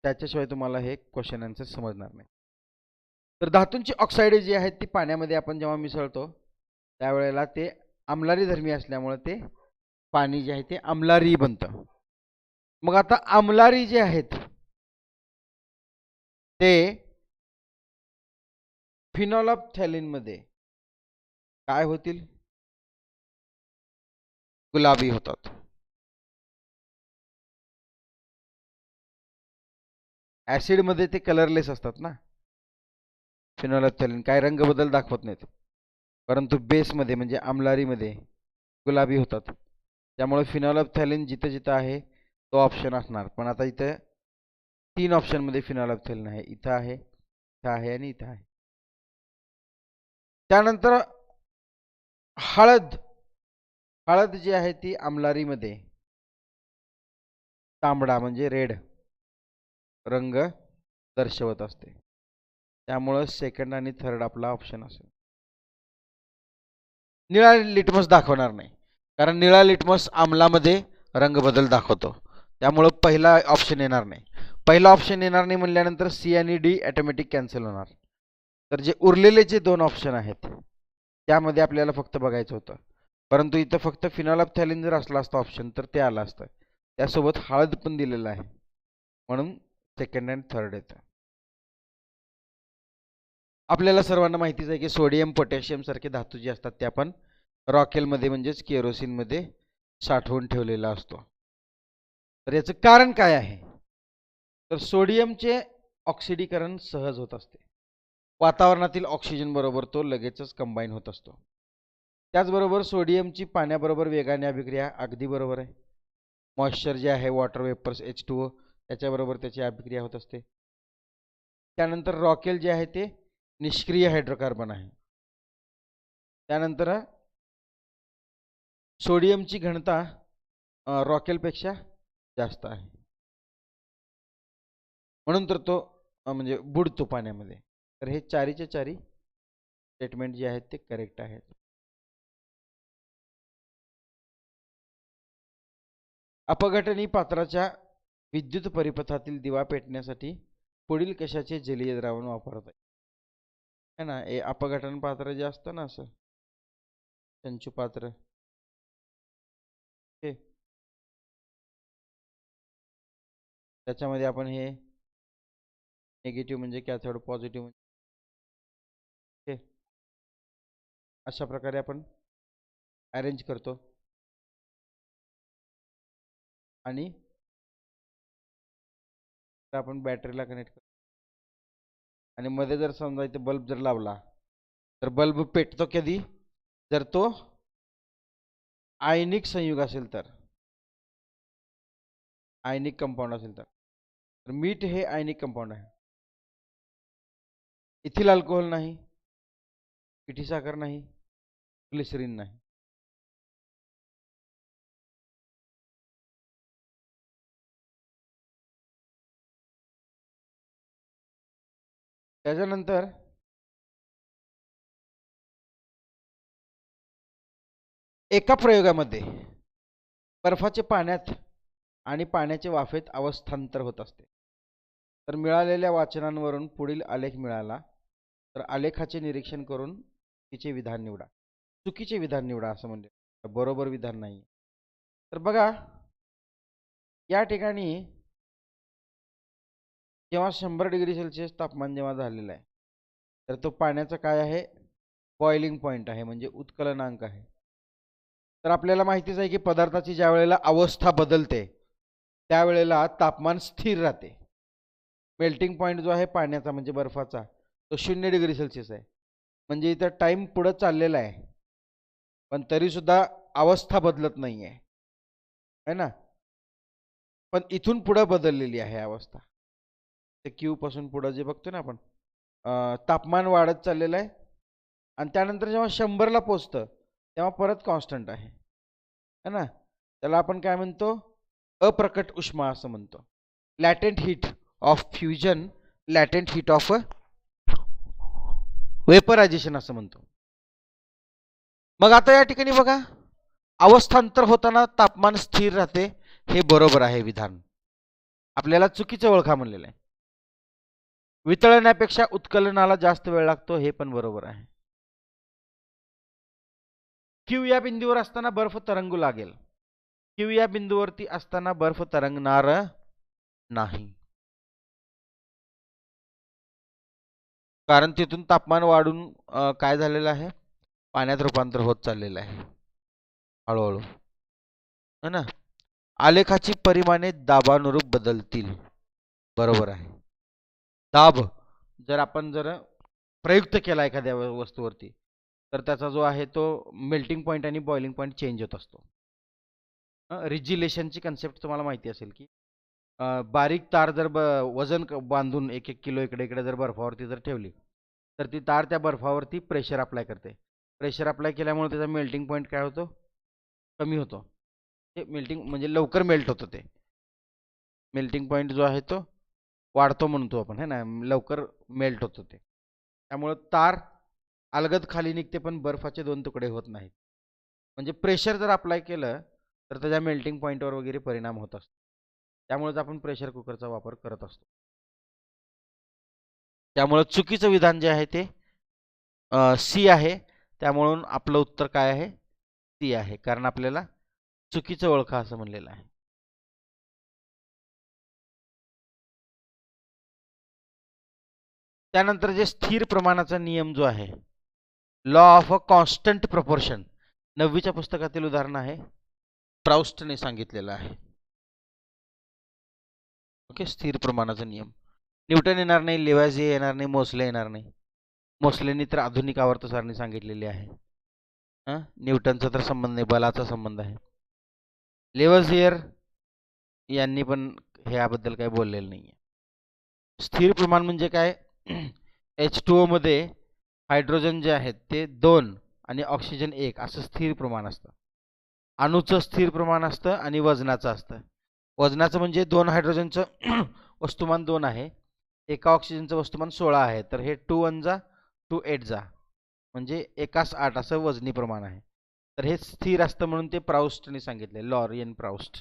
त्याच्याशिवाय तुम्हाला हे क्वेश्चन आन्सर समजणार नाही. तर धातूंची ऑक्साईडे जी आहेत ती पाण्यामध्ये आपण जेव्हा मिसळतो त्यावेळेला ते आम्लारी धर्मी असल्यामुळे ते पाणी जे आहे ते आम्लारी बनतं. मग आता आम्लारी जे आहेत ते फिनॉल्फथॅलीनमध्ये काय होतील? गुलाबी होतात. ऍसिडमध्ये ते कलरलेस असतात ना, फिनॉल्फथॅलीन काय रंग बदल दाखवत नाहीत, परंतु बेसमध्ये म्हणजे आम्लारीमध्ये गुलाबी होतात. त्यामुळे फिनॉल्फथॅलीन जिथं जिथं आहे तो ऑप्शन असणार. पण आता इथं 3 ऑप्शनमध्ये फिनॉल्फथॅलीन आहे, इथं आहे, इथं आहे आणि इथं आहे. त्यानंतर हळद, हळद जी आहे ती आम्लारीमध्ये तांबडा म्हणजे रेड रंग दर्शवत असते. त्यामुळं सेकंड आणि थर्ड आपला ऑप्शन असेल. निळा लिटमस दाखवणार नाही, कारण निळा लिटमस आम्लामध्ये रंग बदल दाखवतो. त्यामुळं पहिला ऑप्शन येणार नाही. पहिला ऑप्शन येणार नाही म्हणल्यानंतर सी आणि डी ऑटोमॅटिक कॅन्सल होणार. तर जे उरलेले जे 2 ऑप्शन आहेत त्यामध्ये आपल्याला फक्त बघायचं होतं, परंतु इथं फक्त फिनॉल्फथॅलीन जर असला असतं ऑप्शन तर ते आलं असतं. त्यासोबत हळद पण दिलेलं आहे, म्हणून सेकंड अँड थर्ड येतं. आपल्याला सर्वांना माहितीच आहे की सोडियम पोटॅशियम सारखे धातू जे असतात ते आपण रॉकेलमध्ये म्हणजेच केरोसिनमध्ये साठवून ठेवलेला असतो. तर याचं कारण काय आहे? तर सोडियमचे ऑक्सिडीकरण सहज होत असते, वातावरणातील ऑक्सिजन बरोबर तो लगेचच कंबाईन होत असतो. त्याचबरोबर सोडियमची पाण्याबरोबर वेगाने अभिक्रिया अगदी बरोबर आहे. मॉइश्चर जे आहे वॉटर वेपर्स H2O त्याच्याबरोबर त्याची अभिक्रिया होत असते. त्यानंतर रॉकेल जे आहे ते निष्क्रिय हायड्रोकार्बन आहे. त्यानंतर सोडियमची घनता रॉकेलपेक्षा जास्त आहे, म्हणून तर तो म्हणजे बुडतो पाण्यामध्ये. तर हे चारीचे चारी स्टेटमेंट जे आहेत ते करेक्ट आहेत. अपघटनी पात्राच्या विद्युत परिपथातील दिवा पेटण्यासाठी पुढील कशाचे जलीय द्रावण वापरत आहे ना? हे अपघटन पात्र जे असतं ना, असं संचू पात्र, त्याच्यामध्ये आपण हे निगेटिव्ह म्हणजे कॅथोड, पॉझिटिव्ह म्हणजे अशा प्रकारे आपण अरेंज करतो आणि आपण बॅटरीला कनेक्ट करतो. आणि मध्ये जर समजा इथे बल्ब जर लावला तर बल्ब पेटतो कधी, जर तो आयनिक संयुग असेल तर, आयनिक कंपाऊंड असेल तर मीठ हे आयनिक कंपाऊंड आहे. इथिल अल्कोहोल नाही, पिठी साखर नाही, ग्लिसरीन नाही. त्याच्यानंतर एका प्रयोगामध्ये बर्फाचे पाण्यात आणि पाण्याचे वाफेत अवस्थांतर होत असते. तर मिळालेल्या वाचनांवरून पुढील आलेख मिळाला, तर आलेखाचे निरीक्षण करून चुकीचे विधान निवडा. चुकीचे विधान निवडा असं म्हणजे बरोबर विधान नाही. तर बघा या ठिकाणी जेव्हा 100 डिग्री सेल्सिअस तापमान जेव्हा झालेलं आहे, तर तो पाण्याचा काय आहे, बॉइलिंग पॉईंट आहे, म्हणजे उत्कलनांक आहे. तर आपल्याला माहितीच आहे की पदार्थाची ज्या वेळेला अवस्था बदलते त्यावेळेला तापमान स्थिर राहते. मेल्टिंग पॉईंट जो आहे पाण्याचा म्हणजे बर्फाचा तो 0 डिग्री सेल्सिअस आहे. म्हणजे इथं टाइम पुढं चाललेला आहे पण तरी सुद्धा अवस्था बदलत नाही आहे ना. पण इथून पुढं बदललेली आहे अवस्था. ते क्यू पासून पुढं जे बघतो ना आपण, तापमान वाढत चाललेलं आहे आणि त्यानंतर जेव्हा 100ला पोचतं तेव्हा परत कॉन्स्टंट आहे है ना. त्याला आपण काय म्हणतो, अप्रकट उष्मा असं म्हणतो. Latent heat of fusion, latent heat of vaporisation असं म्हणतो. मग आता या ठिकाणी बघा अवस्थांतर होताना तापमान स्थिर राहते, हे बरोबर आहे विधान. आपल्याला चुकीचं ओळखा म्हणलेलं आहे. वितळण्यापेक्षा उत्कलनाला जास्त वेळ लागतो, हे पण बरोबर आहे. क्यू या बिंदूवर असताना बर्फ तरंगू लागेल. क्यू या बिंदूवरती असताना बर्फ तरंगणार नाही, कारण तिथून तापमान वाढून काय झालेलं आहे, पाण्यात रूपांतर होत चाललेलं आहे हळूहळू है ना. आलेखाची परिमाणे दाबानुरूप बदलतील, बरोबर आहे. दाब जर आपण प्रयुक्त केला एखाद्या वस्तूवरती तर त्याचा जो आहे तो मेल्टिंग पॉईंट आणि बॉइलिंग पॉईंट चेंज होत असतो. रिजिलेशनची कन्सेप्ट तुम्हाला माहिती असेल की बारीक तार जर वजन बांधून 1-1 किलो इकडे इकडे जर बर्फावरती जर ठेवली तर ती तार त्या बर्फावरती प्रेशर अप्लाय करते. प्रेशर अप्लाय केल्यामुळे त्याचा मेल्टिंग पॉईंट काय होतो, कमी होतो. ते मेल्टिंग म्हणजे लवकर मेल्ट होतं, ते मेल्टिंग पॉईंट जो आहे तो वाढतो म्हणतो आपण है ना, लवकर मेल्ट होतं ते. त्यामुळे तार अलगद खाली निघते पण बर्फाचे 2 तुकडे होत नाहीत. म्हणजे प्रेशर जर अप्लाय केलं तर त्याच्या मेल्टिंग पॉईंटवर वगैरे परिणाम होत असतो. त्यामुळेच आपण प्रेशर कुकरचा वापर करत असतो. त्यामुळे चुकीचं विधान जे आहे ते सी आहे. त्यामुळं आपलं उत्तर काय आहे, सी आहे, कारण आपल्याला चुकीचं ओळखा असं म्हणलेलं आहे. त्यानंतर जे स्थिर प्रमाणाचा नियम जो आहे, law of a constant proportion, 9वीच्या पुस्तकातील उदाहरण आहे, प्राउस्टने सांगितलेलं आहे. ओके, स्थिर प्रमाणाचा नियम न्यूटन येणार नाही, लेवाझिए येणार नाही, मोसले येणार नाही. मोसलेनी तर आधुनिक आवर्त सारणी सांगितलेली आहे. न्यूटनचा तर संबंध नाही, बलाचा संबंध आहे. लेवाझियर यांनी पण ह्याबद्दल काही बोललेलं नाही. स्थिर प्रमाण म्हणजे काय, H2O मध्ये हायड्रोजन जे आहेत ते 2 आणि ऑक्सिजन 1 असं स्थिर प्रमाण असतं. अणूचं स्थिर प्रमाण असतं आणि वजनाचं असतं. वजनाचं म्हणजे 2 हायड्रोजनचं वस्तुमान 2 आहे, एका ऑक्सिजनचं वस्तुमान 16 आहे, तर हे 2 1 जा 2 8 जा म्हणजे 1:8 असं वजनी प्रमाण आहे. तर हे स्थिर असतं म्हणून ते प्राउस्टने सांगितले, लॉरियन प्राउस्ट.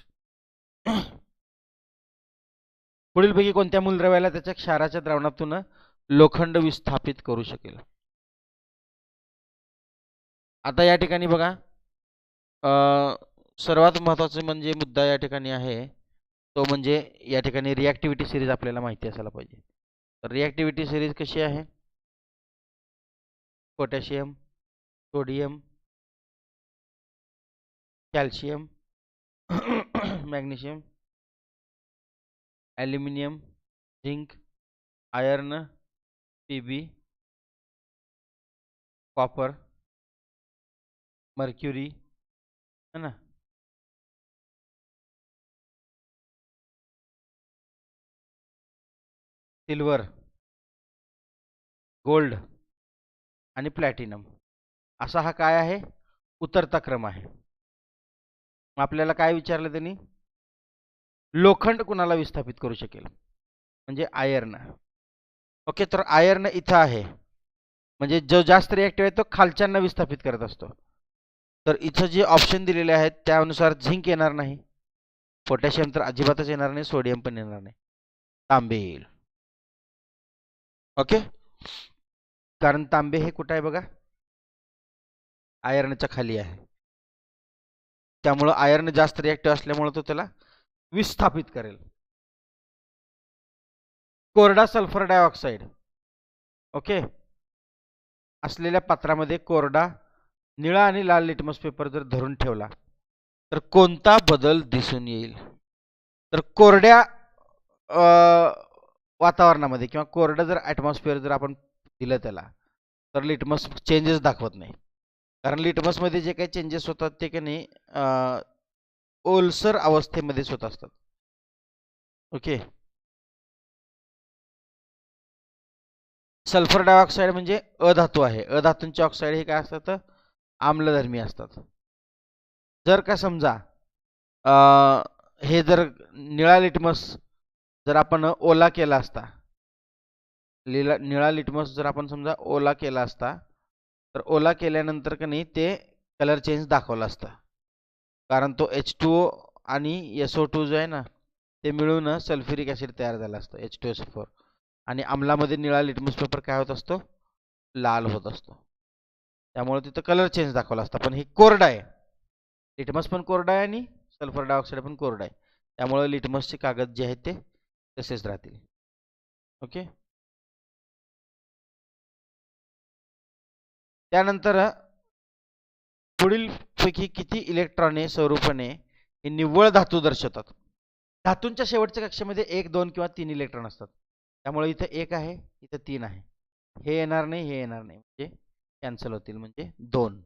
पुढीलपैकी कोणत्या मूलद्रव्याला त्याच्या क्षाराच्या द्रावणातून लोखंड विस्थापित करू शकेल. आता या ठिकाणी बघा सर्वात महत्त्वाचा म्हणजे मुद्दा या ठिकाणी आहे तो म्हणजे या ठिकाणी रिॲक्टिव्हिटी सिरीज आपल्याला माहिती असायला पाहिजे. तर रिॲक्टिव्हिटी सिरीज कशी आहे, potassium, sodium, calcium, magnesium, aluminium, zinc, iron, PB, copper, mercury, है ना, सिल्वर, गोल्ड आणि प्लॅटिनम, असा हा काय आहे, उतरता क्रम आहे. आपल्याला काय विचारलं त्यांनी, लोखंड कुणाला विस्थापित करू शकेल, म्हणजे आयर्न. ओके, तर आयर्न इथं आहे, म्हणजे जो जास्त रिॲक्टिव्ह आहे तो खालच्यांना विस्थापित करत असतो. तर इथं जे ऑप्शन दिलेले आहेत त्यानुसार झिंक येणार नाही, पोटॅशियम तर अजिबातच येणार नाही, सोडियम पण येणार नाही, तांबे येईल. ओके, कारण तांबे हे कुठं आहे बघा, आयर्नच्या खाली आहे, त्यामुळं आयर्न जास्त रिॲक्टिव्ह असल्यामुळे तो त्याला विस्थापित करेल. कोरडा सल्फर डायऑक्साईड, ओके, असलेल्या पात्रामध्ये कोरडा निळा आणि लाल लिटमस पेपर जर धरून ठेवला तर कोणता बदल दिसून येईल. तर कोरड्या वातावरणामध्ये किंवा कोरडं जर ॲटमॉस्फिअर जर आपण दिलं त्याला, तर लिटमस चेंजेस दाखवत नाही, कारण लिटमसमध्ये जे काही चेंजेस होतात ते की नाही ओलसर अवस्थेमध्येच होत असतात. ओके, सल्फर डायऑक्साईड म्हणजे अधातू आहे, अधातूंचे ऑक्साईड हे काय असतात, आम्लधर्मी असतात. जर का समजा हे जर निळा लिटमस जर आपण ओला केला असता, निळा लिटमस जर आपण समजा ओला केला असता, तर ओला केल्यानंतर का नाही ते कलर चेंज दाखवला असता, कारण तो H2O आणि SO2 जो आहे ना ते मिळून सल्फ्युरिक ॲसिड तयार झाला असतं, H2SO4, आणि आम्लामध्ये निळा लिटमस पेपर काय होत असतो, लाल होत असतो, त्यामुळे तिथं कलर चेंज दाखवला असता. पण हे कोरडा आहे, लिटमस पण कोरडा आहे आणि सल्फर डायऑक्साईड पण कोरडा आहे, त्यामुळे लिटमसचे कागद जे आहेत ते तसेच राहतील. ओके, त्यानंतर पुढील पैकी किती इलेक्ट्रॉने स्वरूपाने हे निव्वळ धातू दर्शवतात. धातूंच्या शेवटच्या कक्षेमध्ये 1, 2 किंवा 3 इलेक्ट्रॉन असतात, त्यामुळे इथं 1 आहे, इथं 3 आहे, हे येणार नाही, हे येणार नाही, म्हणजे कॅन्सल होतील, म्हणजे 2.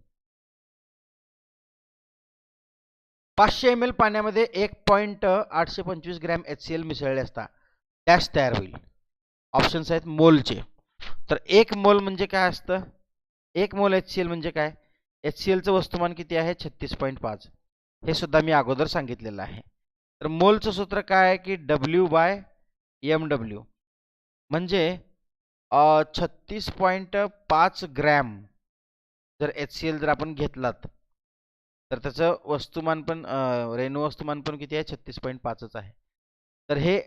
500 ml पाण्यामध्ये 1.825 ग्रॅम HCl मिसळले असता डॅश तयार होईल. ऑप्शन्स आहेत मोलचे. तर 1 मोल म्हणजे काय असतं, 1 मोल HCl म्हणजे काय, HClचं वस्तुमान किती आहे, 36.5, हे सुद्धा मी अगोदर सांगितलेलं आहे. तर मोलचं सूत्र काय आहे की W/mW, म्हणजे 36.5 ग्रॅम जर HCl जर आपण घेतलात तर त्याचं वस्तुमान पण रेणू वस्तुमान पण किती आहे, 36.5च आहे. तर हे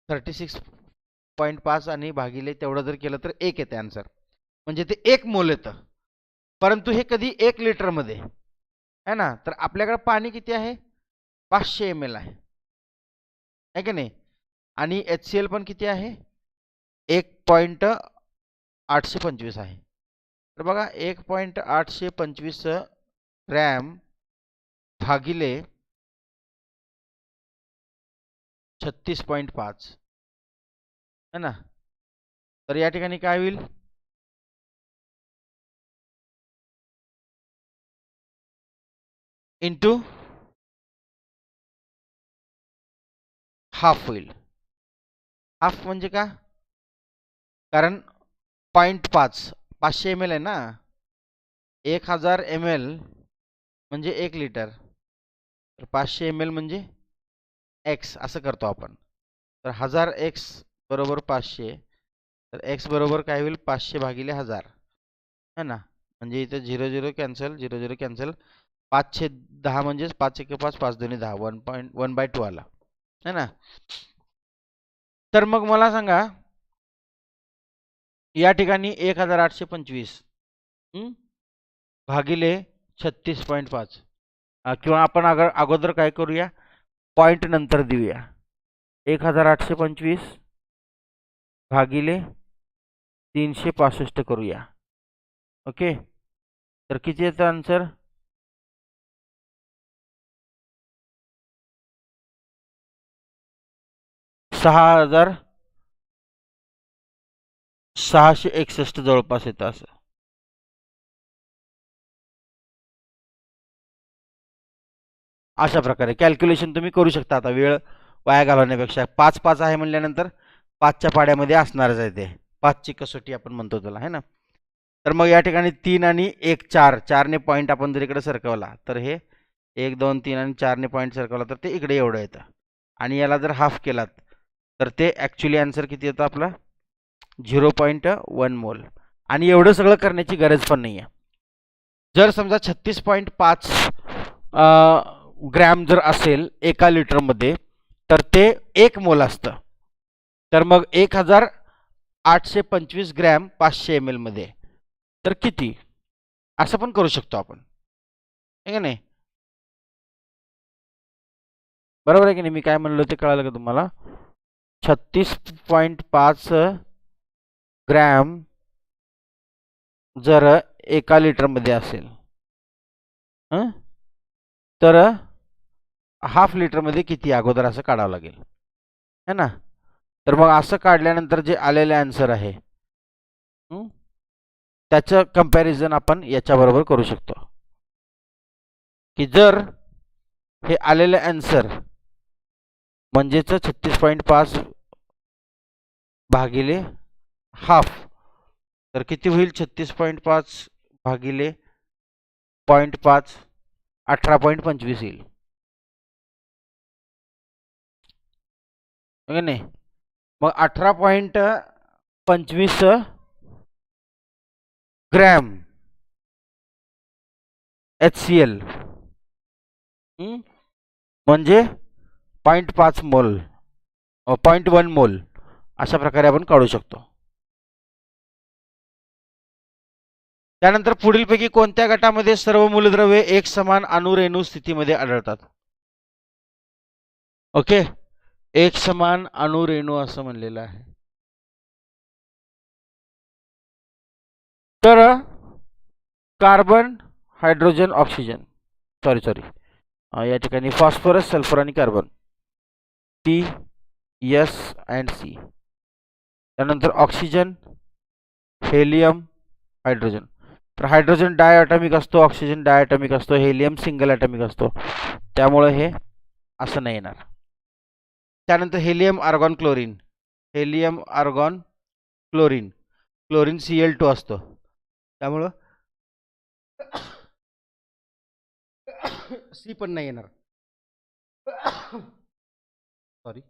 36.5 आणि भागिले तेवढं जर केलं तर 1 येते आन्सर, म्हणजे ते 1 मोल येतं. परंतु हे कधी 1 लिटरमध्ये आहे ना, तर आपल्याकडे पाणी किती आहे, 500 ml आहे की नाही, आणि HCl पण किती आहे, 1.825 आहे. तर बघा 1.825 ग्रॅम भागिले 36.5 है ना, तर या ठिकाणी काय होईल, इंटू हाफ होईल. हाफ म्हणजे का, कारण 0.5 500 ml आहे ना, 1000 ml म्हणजे 1 लिटर, तर 500 ml म्हणजे x असं करतो आपण, तर 1000 x बरोबर 500, तर x बरोबर काय होईल, 500 भागिले 1000 है ना, म्हणजे इथं 0 0 कॅन्सल, 0 0 कॅन्सल, 5/10 म्हणजेच 5 1 5, 5 2 10, 1.1/2 आला है ना. तर मग मला सांगा, या ठिकाणी 1825 भागिले 36.5, किंवा आपण अगोदर काय करूया, पॉइंट नंतर देऊया, 1825 भागिले 365 करूया. ओके, तर किती येतं आन्सर, 661 जवळपास येतं असं. अशा प्रकारे कॅल्क्युलेशन तुम्ही करू शकता. आता वेळ वाया घालवण्यापेक्षा 5 आहे म्हणल्यानंतर 5च्या पाड्यामध्ये असणारच आहे ते. 5ची कसोटी आपण म्हणतो त्याला, है ना. तर मग या ठिकाणी 3 आणि 1 4, 4ने पॉईंट आपण जर इकडे सरकवला तर हे 1 2 3 आणि 4ने पॉईंट सरकवला तर ते इकडे एवढं येतं. आणि याला जर हाफ केलात तर ते ॲक्च्युली आन्सर किती येतं आपला 0.1 मोल. आणि एवढं सगळं करण्याची गरज पण नाही आहे. जर समजा 36.5 ग्रॅम जर असेल एका लिटरमध्ये तर ते 1 मोल असतं. तर मग 1825 ग्रॅम 500 ml मध्ये तर किती, असं पण करू शकतो आपण, आहे का नाही. बरोबर आहे की नाही. मी काय म्हणलो ते कळालं का तुम्हाला. 36.5 ग्रॅम जर एका लिटरमध्ये असेल तर हाफ लिटरमध्ये किती अगोदर असं काढावं लागेल, है ना. तर मग असं काढल्यानंतर जे आलेले आन्सर आहे त्याचं कंपॅरिझन आपण याच्याबरोबर करू शकतो की जर हे आलेले आन्सर म्हणजेच 36.5 भागिले हाफ तर किती होईल. 36.5 भागिले 0.5 18.25 येईल, नाही. मग 18.25 ग्रॅम HCl म्हणजे 0.5 मोल 0.1 मोल अशा प्रकारे आपण काढू शकतो. त्यानंतर पुढीलपैकी कोणत्या गटामध्ये सर्व मूलद्रव्ये एक समान अणुरेणू स्थितीमध्ये आढळतात. ओके, एक समान अणुरेणू असं म्हणलेलं आहे. तर कार्बन हायड्रोजन ऑक्सिजन सॉरी या ठिकाणी फॉस्फरस सल्फर आणि carbon P S and C. त्यानंतर ऑक्सिजन हेलियम हायड्रोजन. तर हायड्रोजन डायॲटॉमिक असतो, ऑक्सिजन डायॲटॉमिक असतो, हेलियम सिंगल ॲटॉमिक असतो, त्यामुळे हे असं नाही येणार. त्यानंतर helium argon chlorine, helium argon chlorine, chlorine Cl2 असतो, त्यामुळं सी पण नाही येणार. Sorry.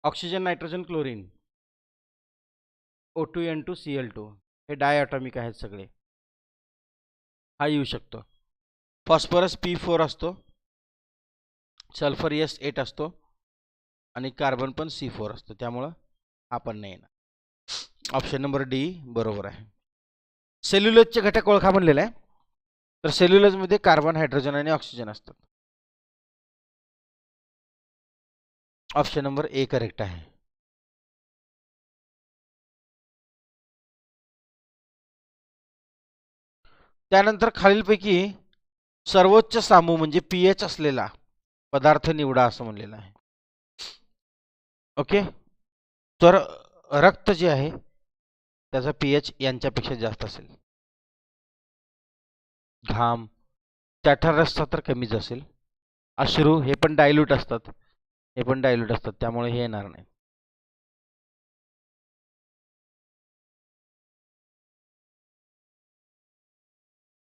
Oxygen nitrogen chlorine O2N2Cl2 हे डायॲटॉमिक आहेत सगळे, हा येऊ शकतो. फॉस्फरस P4 असतो, सल्फर S8 असतो आणि कार्बन पण C4 असतो, त्यामुळं हा पण नाही येणार. ऑप्शन नंबर डी बरोबर आहे. सेल्युलोजचे घटक ओळखा म्हणलेला आहे. तर सेल्युलोजमध्ये कार्बन हायड्रोजन आणि ऑक्सिजन असतात. ऑप्शन नंबर ए करेक्ट आहे. त्यानंतर खालीलपैकी सर्वोच्च सामू म्हणजे pH असलेला पदार्थ निवडा असं म्हणलेलं आहे. ओके, तर रक्त जे आहे त्याचा pH यांच्यापेक्षा जास्त असेल. घाम रसचा तर कमीच असेल. अश्रू हे पण डायल्यूट असतात, त्यामुळे हे येणार नाही.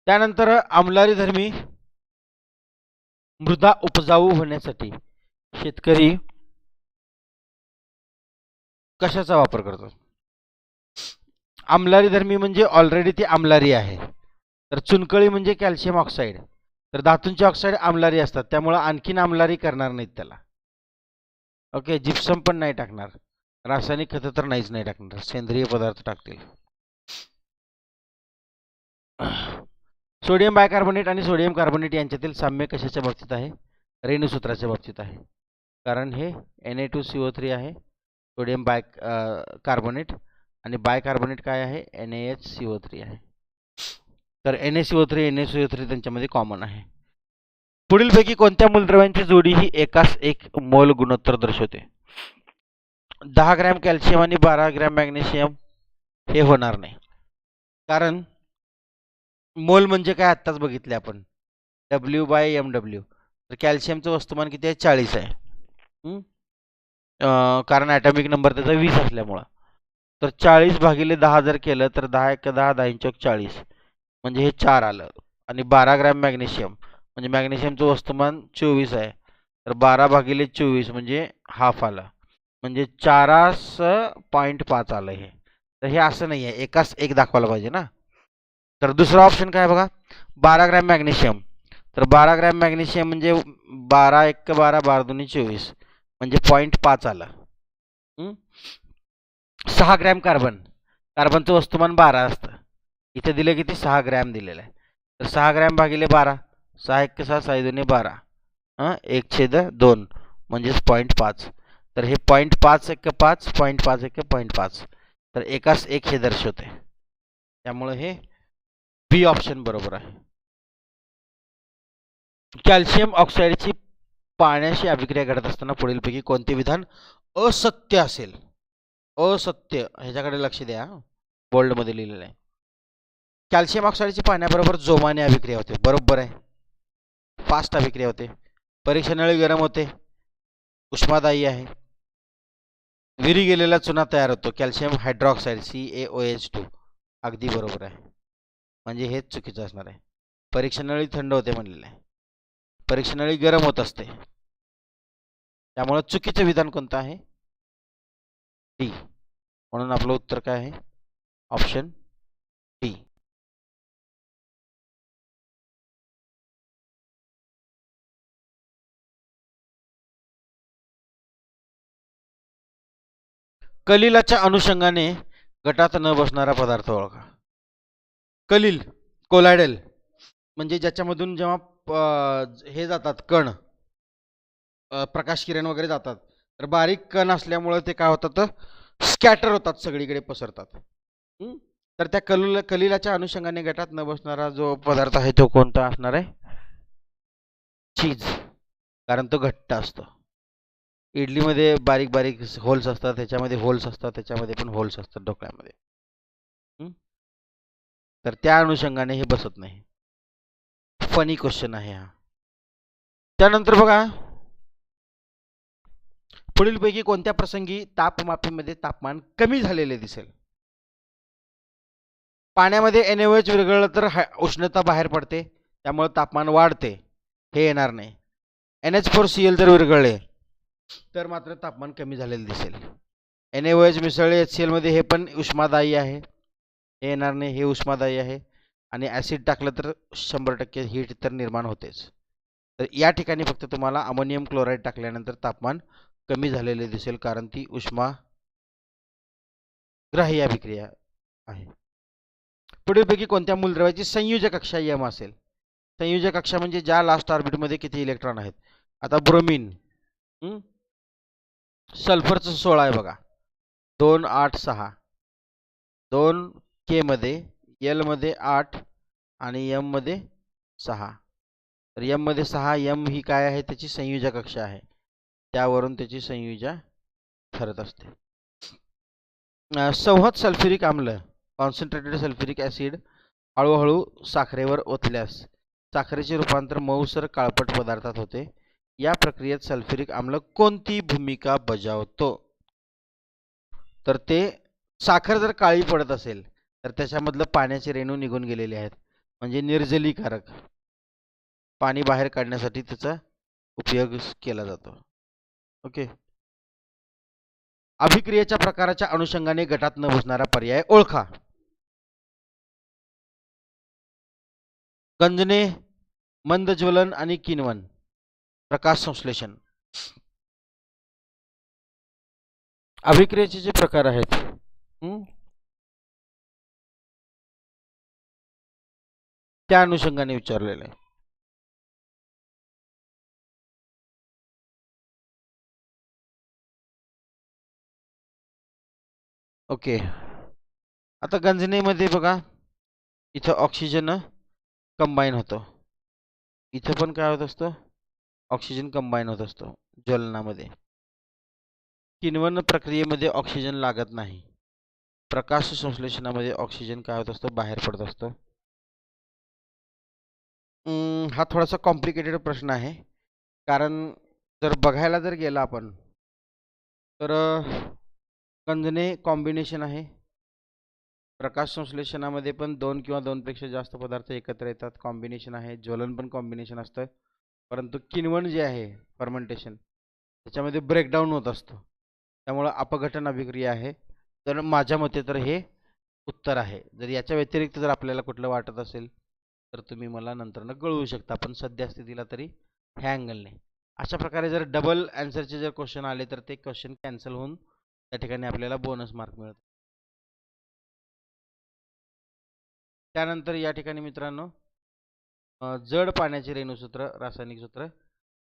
त्यानंतर आम्लारी धर्मी मृदा उपजाऊ होण्यासाठी शेतकरी कशाचा वापर करतो. आम्लारी धर्मी म्हणजे ऑलरेडी ती आम्लारी आहे. तर चुनकळी म्हणजे कॅल्शियम ऑक्साईड, तर धातूंचे ऑक्साईड आम्लारी असतात, त्यामुळे आणखीन आम्लारी करणार नाहीत त्याला. ओके, जिप्सम पण नाही टाकणार, रासायनिक खतं तर नाहीच नाही टाकणार, सेंद्रिय पदार्थ टाकतील. सोडियम बायकार्बोनेट आणि सोडियम कार्बोनेट यांच्यातील साम्य कशाच्या बाबतीत आहे. रेणुसूत्राच्या बाबतीत आहे, कारण हे Na2CO3 आहे, सोडियम कार्बोनेट, आणि बायकार्बोनेट काय आहे NaHCO3 आहे. तर NaCO3 NaCO3 त्यांच्यामध्ये कॉमन आहे. पुढीलपैकी कोणत्या मूलद्रव्यांची जोडी ही एकास एक मोल गुणोत्तर दर्शवते. 10 ग्रॅम कॅल्शियम आणि 12 ग्रॅम मॅग्नेशियम हे होणार नाही. कारण मोल म्हणजे काय आत्ताच बघितले आपण, W/MW. तर कॅल्शियमचं वस्तुमान किती आहे, 40 आहे. कारण ॲटॉमिक नंबर त्याचा 20 असल्यामुळं. तर 40 भागिले 10 जर केलं तर 10 1 10 10 चौक 40 म्हणजे हे 4 आलं. आणि 12 ग्रॅम मॅग्नेशियम म्हणजे मॅग्नेशियमचं वस्तुमान 24 आहे. तर 12 भागिले 24 म्हणजे हाफ आलं. म्हणजे 4.5 आलं हे. तर हे असं नाही आहे, एकाच एक दाखवायला पाहिजे ना. तर दुसरा ऑप्शन काय बघा, 12 ग्रॅम मॅग्नेशियम. तर 12 ग्रॅम मॅग्नेशियम म्हणजे 12 1 12 12 2 24 म्हणजे 0.5 आलं. 6 ग्रॅम कार्बन, कार्बनचं वस्तुमान 12 असतं. इथे दिलं किती, 6 ग्रॅम दिलेलं आहे. तर 6 ग्रॅम भागिले 12, 6 1 6 6 2 12, 1/2 म्हणजेच 0.5. तर हे 0.5 1 5 0.5 1 0.5. तर एकास एक हे दर्शवते. त्यामुळे हे बी ऑप्शन बरोबर आहे. कॅल्शियम ऑक्साईडची पाण्याशी अभिक्रिया घडत असताना पुढीलपैकी कोणते विधान असत्य असेल. असत्य, ह्याच्याकडे लक्ष द्या, बोल्डमध्ये लिहिलेलं आहे. कॅल्शियम ऑक्साईडची पाण्याबरोबर जोमाने अभिक्रिया होते, बरोबर आहे. फास्ट अभिक्रिया होते. परीक्षा नळी गरम होते, उष्मादायी आहे. विरी गेलेला चुना तयार होतो, कॅल्शियम हायड्रॉक्साईड CaOH2. अगदी बरोबर आहे. म्हणजे हेच चुकीचं असणार आहे. परीक्षा नळी थंड होते म्हणलेलं आहे, परीक्षा नळी गरम होत असते. त्यामुळे चुकीचं विधान कोणतं आहे, डी. म्हणून आपलं उत्तर काय आहे, ऑप्शन डी. कलिलाच्या अनुषंगाने गटात न बसणारा पदार्थ ओळखा. कलिल, कोलायडल म्हणजे ज्याच्यामधून जेव्हा हे जातात कण, प्रकाश किरण वगैरे जातात, तर बारीक कण असल्यामुळे ते काय होतात, स्कॅटर होतात, सगळीकडे पसरतात. तर त्या कलिलाच्या अनुषंगाने गटात न बसणारा जो पदार्थ आहे तो कोणता असणार आहे, चीज. कारण तो घट्ट असतो. इडलीमध्ये बारीक बारीक होल्स असतात, त्याच्यामध्ये होल्स असतात, त्याच्यामध्ये पण होल्स असतात ढोकळ्यामध्ये. तर त्या अनुषंगाने हे बसत नाही. फनी क्वेश्चन आहे हा. त्यानंतर बघा, पुढीलपैकी कोणत्या प्रसंगी तापमापीमध्ये तापमान कमी झालेले दिसेल. पाण्यामध्ये NaOH विरघळलं तर उष्णता बाहेर पडते, त्यामुळे तापमान वाढते, हे येणार नाही. NH4Cl जर विरघळले तर मात्र तापमान कमी झालेले दिसेल. NaOH मिसळले HCl मध्ये, हे पण उष्मादायी आहे, हे येणार नाही, हे उष्मादायी आहे. आणि ॲसिड टाकलं तर 100% हीट तर निर्माण होतेच. तर या ठिकाणी फक्त तुम्हाला अमोनियम क्लोराईड टाकल्यानंतर तापमान कमी झालेले दिसेल, कारण ती उष्माग्राही अभिक्रिया आहे. पुढीलपैकी कोणत्या मूलद्रव्याची संयोजक कक्षा यम असेल. संयोजक कक्षा म्हणजे ज्या लास्ट ऑर्बिटमध्ये किती इलेक्ट्रॉन आहेत. आता ब्रोमीन, सल्फरचं 16 आहे बघा, 2 8 6, 2 K मध्ये, L मध्ये 8 आणि M मध्ये 6. तर M मध्ये 6, M ही काय आहे, त्याची संयोजक कक्षा आहे, त्यावरून त्याची संयोजा ठरत असते. संहत सल्फ्युरिक आम्ल, कॉन्सन्ट्रेटेड सल्फ्युरिक ॲसिड हळूहळू साखरेवर ओतल्यास साखरेचे रूपांतर मऊसर काळपट पदार्थात होते. या प्रक्रियेत सल्फ्युरिक आम्ल कोणती भूमिका बजावतो. तर ते साखर जर काळी पडत असेल तर त्याच्यामधलं पाण्याचे रेणू निघून गेलेले आहेत, म्हणजे निर्जलीकारक, पाणी बाहेर काढण्यासाठी त्याचा उपयोग केला जातो. ओके. अभिक्रियेच्या प्रकाराच्या अनुषंगाने गटात न बसणारा पर्याय ओळखा. गंजणे, मंद ज्वलन आणि किण्वन, प्रकाश संश्लेषण. अभिक्रियेचे जे प्रकार आहेत, त्या अनुषंगाने विचारलेलं आहे. ओके. आता गंजणेमध्ये बघा, इथं ऑक्सिजन कंबाईन होतो, इथं पण काय होत असतं, ऑक्सिजन कंबाईन होत असतो ज्वलनामध्ये. किण्वन प्रक्रियेमध्ये ऑक्सिजन लागत नाही. प्रकाश संश्लेषणामध्ये ऑक्सिजन काय होत असतं, बाहेर पडत असतं. हा थोडासा कॉम्प्लिकेटेड प्रश्न आहे, कारण जर बघायला जर गेला आपण तर कंजने कॉम्बिनेशन आहे. प्रकाश संश्लेषणामध्ये पण 2 किंवा 2 पेक्षा जास्त पदार्थ एकत्र येतात, कॉम्बिनेशन आहे. ज्वलन पण कॉम्बिनेशन असतं. परंतु किण्वन जे आहे फर्मेंटेशन, त्याच्यामध्ये ब्रेकडाऊन होत असतो, त्यामुळं अपघटन अभिक्रिया आहे. तर माझ्या मते तर हे उत्तर आहे. जर याच्या व्यतिरिक्त जर आपल्याला कुठलं वाटत असेल तर तुम्ही मला नंतरनं कळवू शकता, पण सध्या स्थितीला तरी ह्या अँगलने. अशा प्रकारे जर डबल आन्सरचे जर क्वेश्चन आले तर ते क्वेश्चन कॅन्सल होऊन त्या ठिकाणी आपल्याला बोनस मार्क मिळतात. त्यानंतर या ठिकाणी मित्रांनो जड पाण्याचे रेणुसूत्र रासायनिक सूत्र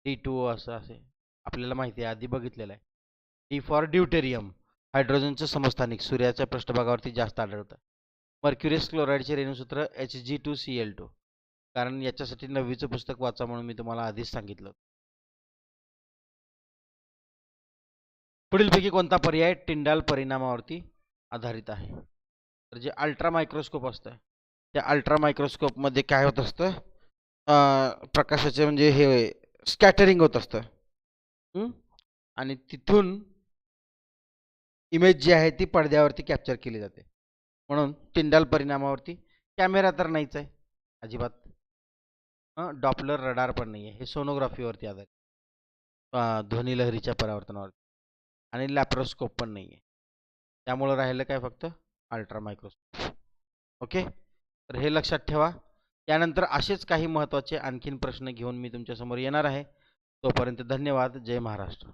D2O असं असे आपल्याला माहिती आहे, आधी बघितलेलं आहे. डी फॉर ड्यूटेरियम, हायड्रोजनचं समस्थानिक सूर्याच्या पृष्ठभागावरती जास्त आढळतं. मर्क्युरियस क्लोराईडचे रेणुसूत्र Hg2Cl2, कारण याच्यासाठी 9वीचं पुस्तक वाचा म्हणून मी तुम्हाला आधीच सांगितलं. पुढीलपैकी कोणता पर्याय टिंडाल परिणामावरती आधारित आहे? तर जे अल्ट्रा मायक्रोस्कोप असतं, त्या अल्ट्रा मायक्रोस्कोपमध्ये काय होत असतं, प्रकाशाचे म्हणजे हे स्कॅटरिंग होत असतं आणि तिथून इमेज जी आहे ती पडद्यावरती कॅप्चर केली जाते. म्हणून टिंडाल परिणामावरती कॅमेरा तर नाहीच आहे अजिबात, डॉपलर रडार पण नाही आहे, हे सोनोग्राफीवरती आधारित ध्वनी लहरीच्या परावर्तनावरती, आणि लॅप्रोस्कोप पण नाही आहे. त्यामुळं राहिलं काय, फक्त अल्ट्रा मायक्रोस्कोप. ओके, तर हे लक्षात ठेवा. त्यानंतर असेच काही महत्त्वाचे आणखीन प्रश्न घेऊन मी तुमच्यासमोर येणार आहे. तोपर्यंत धन्यवाद. जय महाराष्ट्र.